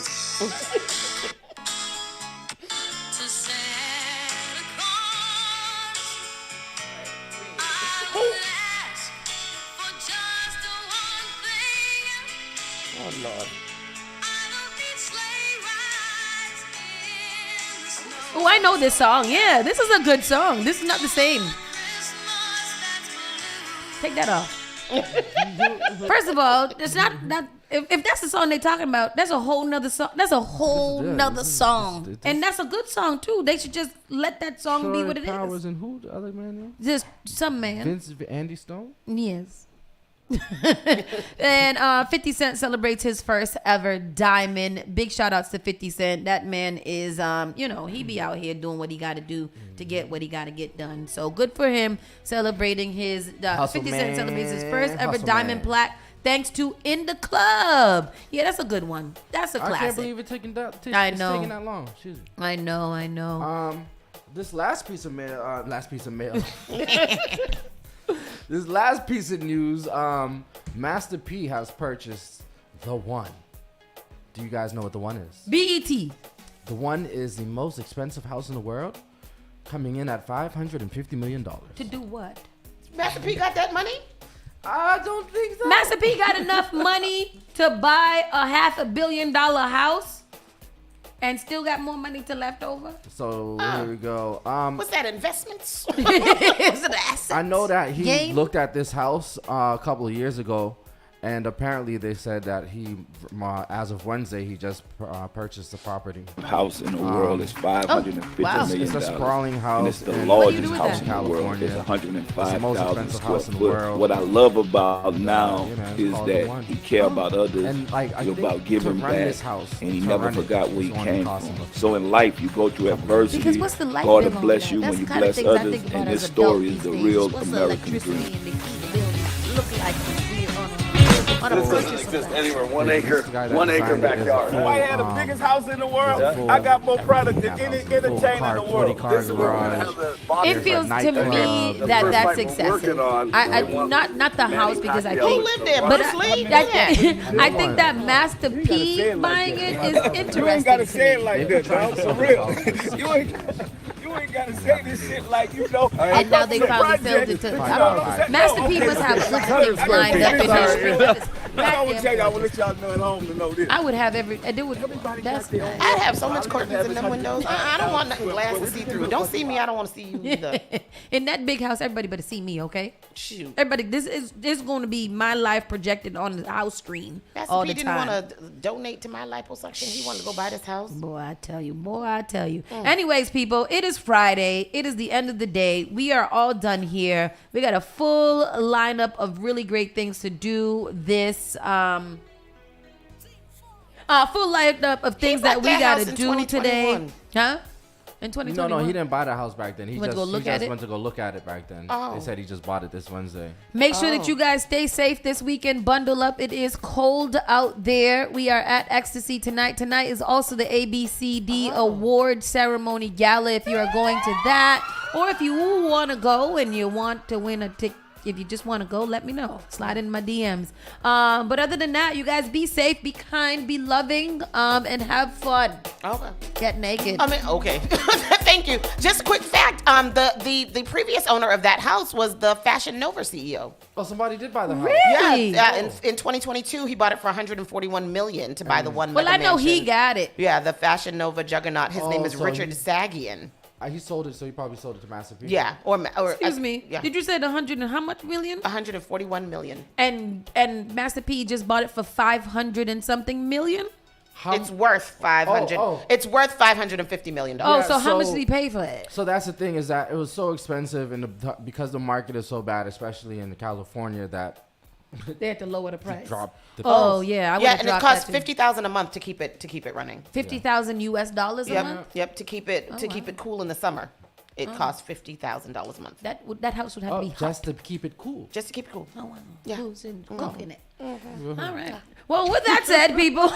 Oh, Lord. Oh, I know this song. Yeah, this is a good song. This is not the same. Take that off. First of all, it's not that If that's the song they talking about, that's a whole nother song. That's a whole nother song. And that's a good song, too. They should just let that song be what it Powers is. And who? The other man name? Just some man. Andy Stone? Yes. And 50 Cent celebrates his first ever diamond. Big shout outs to 50 Cent. That man is, he be out here doing what he got to do to get what he got to get done. So good for him celebrating his, 50 Cent celebrates his first ever diamond plaque. Thanks to In the Club. Yeah, that's a good one. That's a classic. I can't believe it's taking that long. Jeez. I know. This last piece of mail. This last piece of news. Master P has purchased The One. Do you guys know what The One is? BET. The One is the most expensive house in the world, coming in at $550 million. To do what? Master P got that money? I don't think so. Master P got enough money to buy a $500 million house and still got more money to left over. So here we go. What's that, investments? Is it assets? I know that he Game? looked at this house a couple of years ago, and apparently they said that he, as of Wednesday, he just purchased the property. House in the world is $550 million. It's a sprawling house. And it's the largest do house with in the world. It's It's the most 105,000 expensive square house in the foot. world. What I love about now it's is called The that One. he care about others, And, I think about giving to run back, this house, and he to never run it, forgot where he it's only came cost from. him So in life, you go through adversity. Because what's the life God bill will on bless that? you That's when you the kind of bless things I others. think about And as this adult story is these the days. real What's the American electricity dream. and the heat bill look like on a This purchase doesn't of exist that? anywhere. 1 acre, 1 acre backyard. If I had the biggest house in the world, I got more product than any entertainer in the world. This is what we're gonna have the It feels to me that that's excessive. I not the house because I Who think, lived there? but Bruce Lee? I think that Master P buying it is interesting. You ain't gotta to say it me. like that, dog. For real. You ain't gotta say this shit like, And now they finally failed it to. Master P must have good things lined up in his street. I would tell you, I would let y'all know at home to know this. I would have that's I'd have so much curtains in them windows. I don't want nothing glass to see through. Don't see me, I don't want to see you either. In that big house, everybody better see me, okay? Shoot. Everybody, this is going to be my life projected on the house screen all Master the P time. didn't want to donate to my liposuction. He wanted to go buy this house. Boy, I tell you. Anyways, people, it is Friday. It is the end of the day. We are all done here. We got a full lineup of really great things to do this full lineup of things that we got to do today. Huh? In 2021? No, he didn't buy the house back then. He went just to go look at it? went to go look at it back then. Oh. They said he just bought it this Wednesday. Make sure that you guys stay safe this weekend. Bundle up. It is cold out there. We are at Ecstasy tonight. Tonight is also the ABCD Award Ceremony Gala. If you are going to that, or if you want to go and you want to win a ticket, if you just want to go, let me know. Slide in my DMs. But other than that, you guys be safe, be kind, be loving, and have fun. Okay. Get naked. Okay. Thank you. Just a quick fact. The previous owner of that house was the Fashion Nova CEO. Oh, somebody did buy the house. Really? Yeah. In 2022, he bought it for $141 million to buy the one. Well, I know mansion. he got it. Yeah, the Fashion Nova juggernaut. His name is so Richard Sagian. He sold it, so he probably sold it to Master P. Yeah, or Excuse me. Yeah. Did you say the 100 and how much million? 141 million. And Master P just bought it for 500 and something million? It's worth 500. It's worth $550 million. So how much did he pay for it? So that's the thing, is that it was so expensive, and because the market is so bad, especially in California, that they had to lower the price. Drop the price. Yeah, and it costs $50,000 a month to keep it running. $50,000 US dollars a month. Yep, to keep it cool in the summer. It costs $50,000 a month. That house would have to be just to keep it cool. Just to keep it cool. Oh wow. Yeah. Who's in cook in it? Mm-hmm. All right. Well, with that said, people.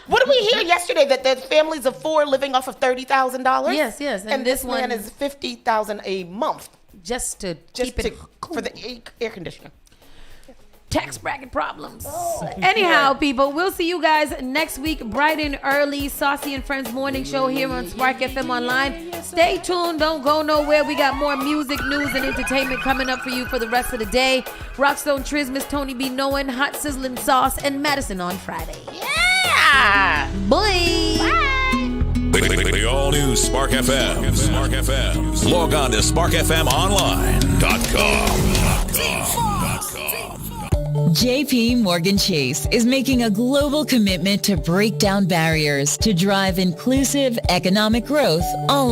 What did we hear yesterday? That there's families of 4 living off of $30,000? Yes. And this man is $50,000 a month. Just to keep it cool. For the air conditioner. Tax bracket problems. Anyhow, people, we'll see you guys next week, bright and early. Saucy and Friends morning show here on Spark FM Online. Stay tuned. Don't go nowhere. We got more music, news, and entertainment coming up for you for the rest of the day. Rockstone Triz, Miss Tony B. Knowin, Hot Sizzling Sauce, and Madison on Friday. Yeah. Bye. The all-new Spark FM. Spark FM. Log on to sparkfmonline.com. JP Morgan Chase is making a global commitment to break down barriers to drive inclusive economic growth all over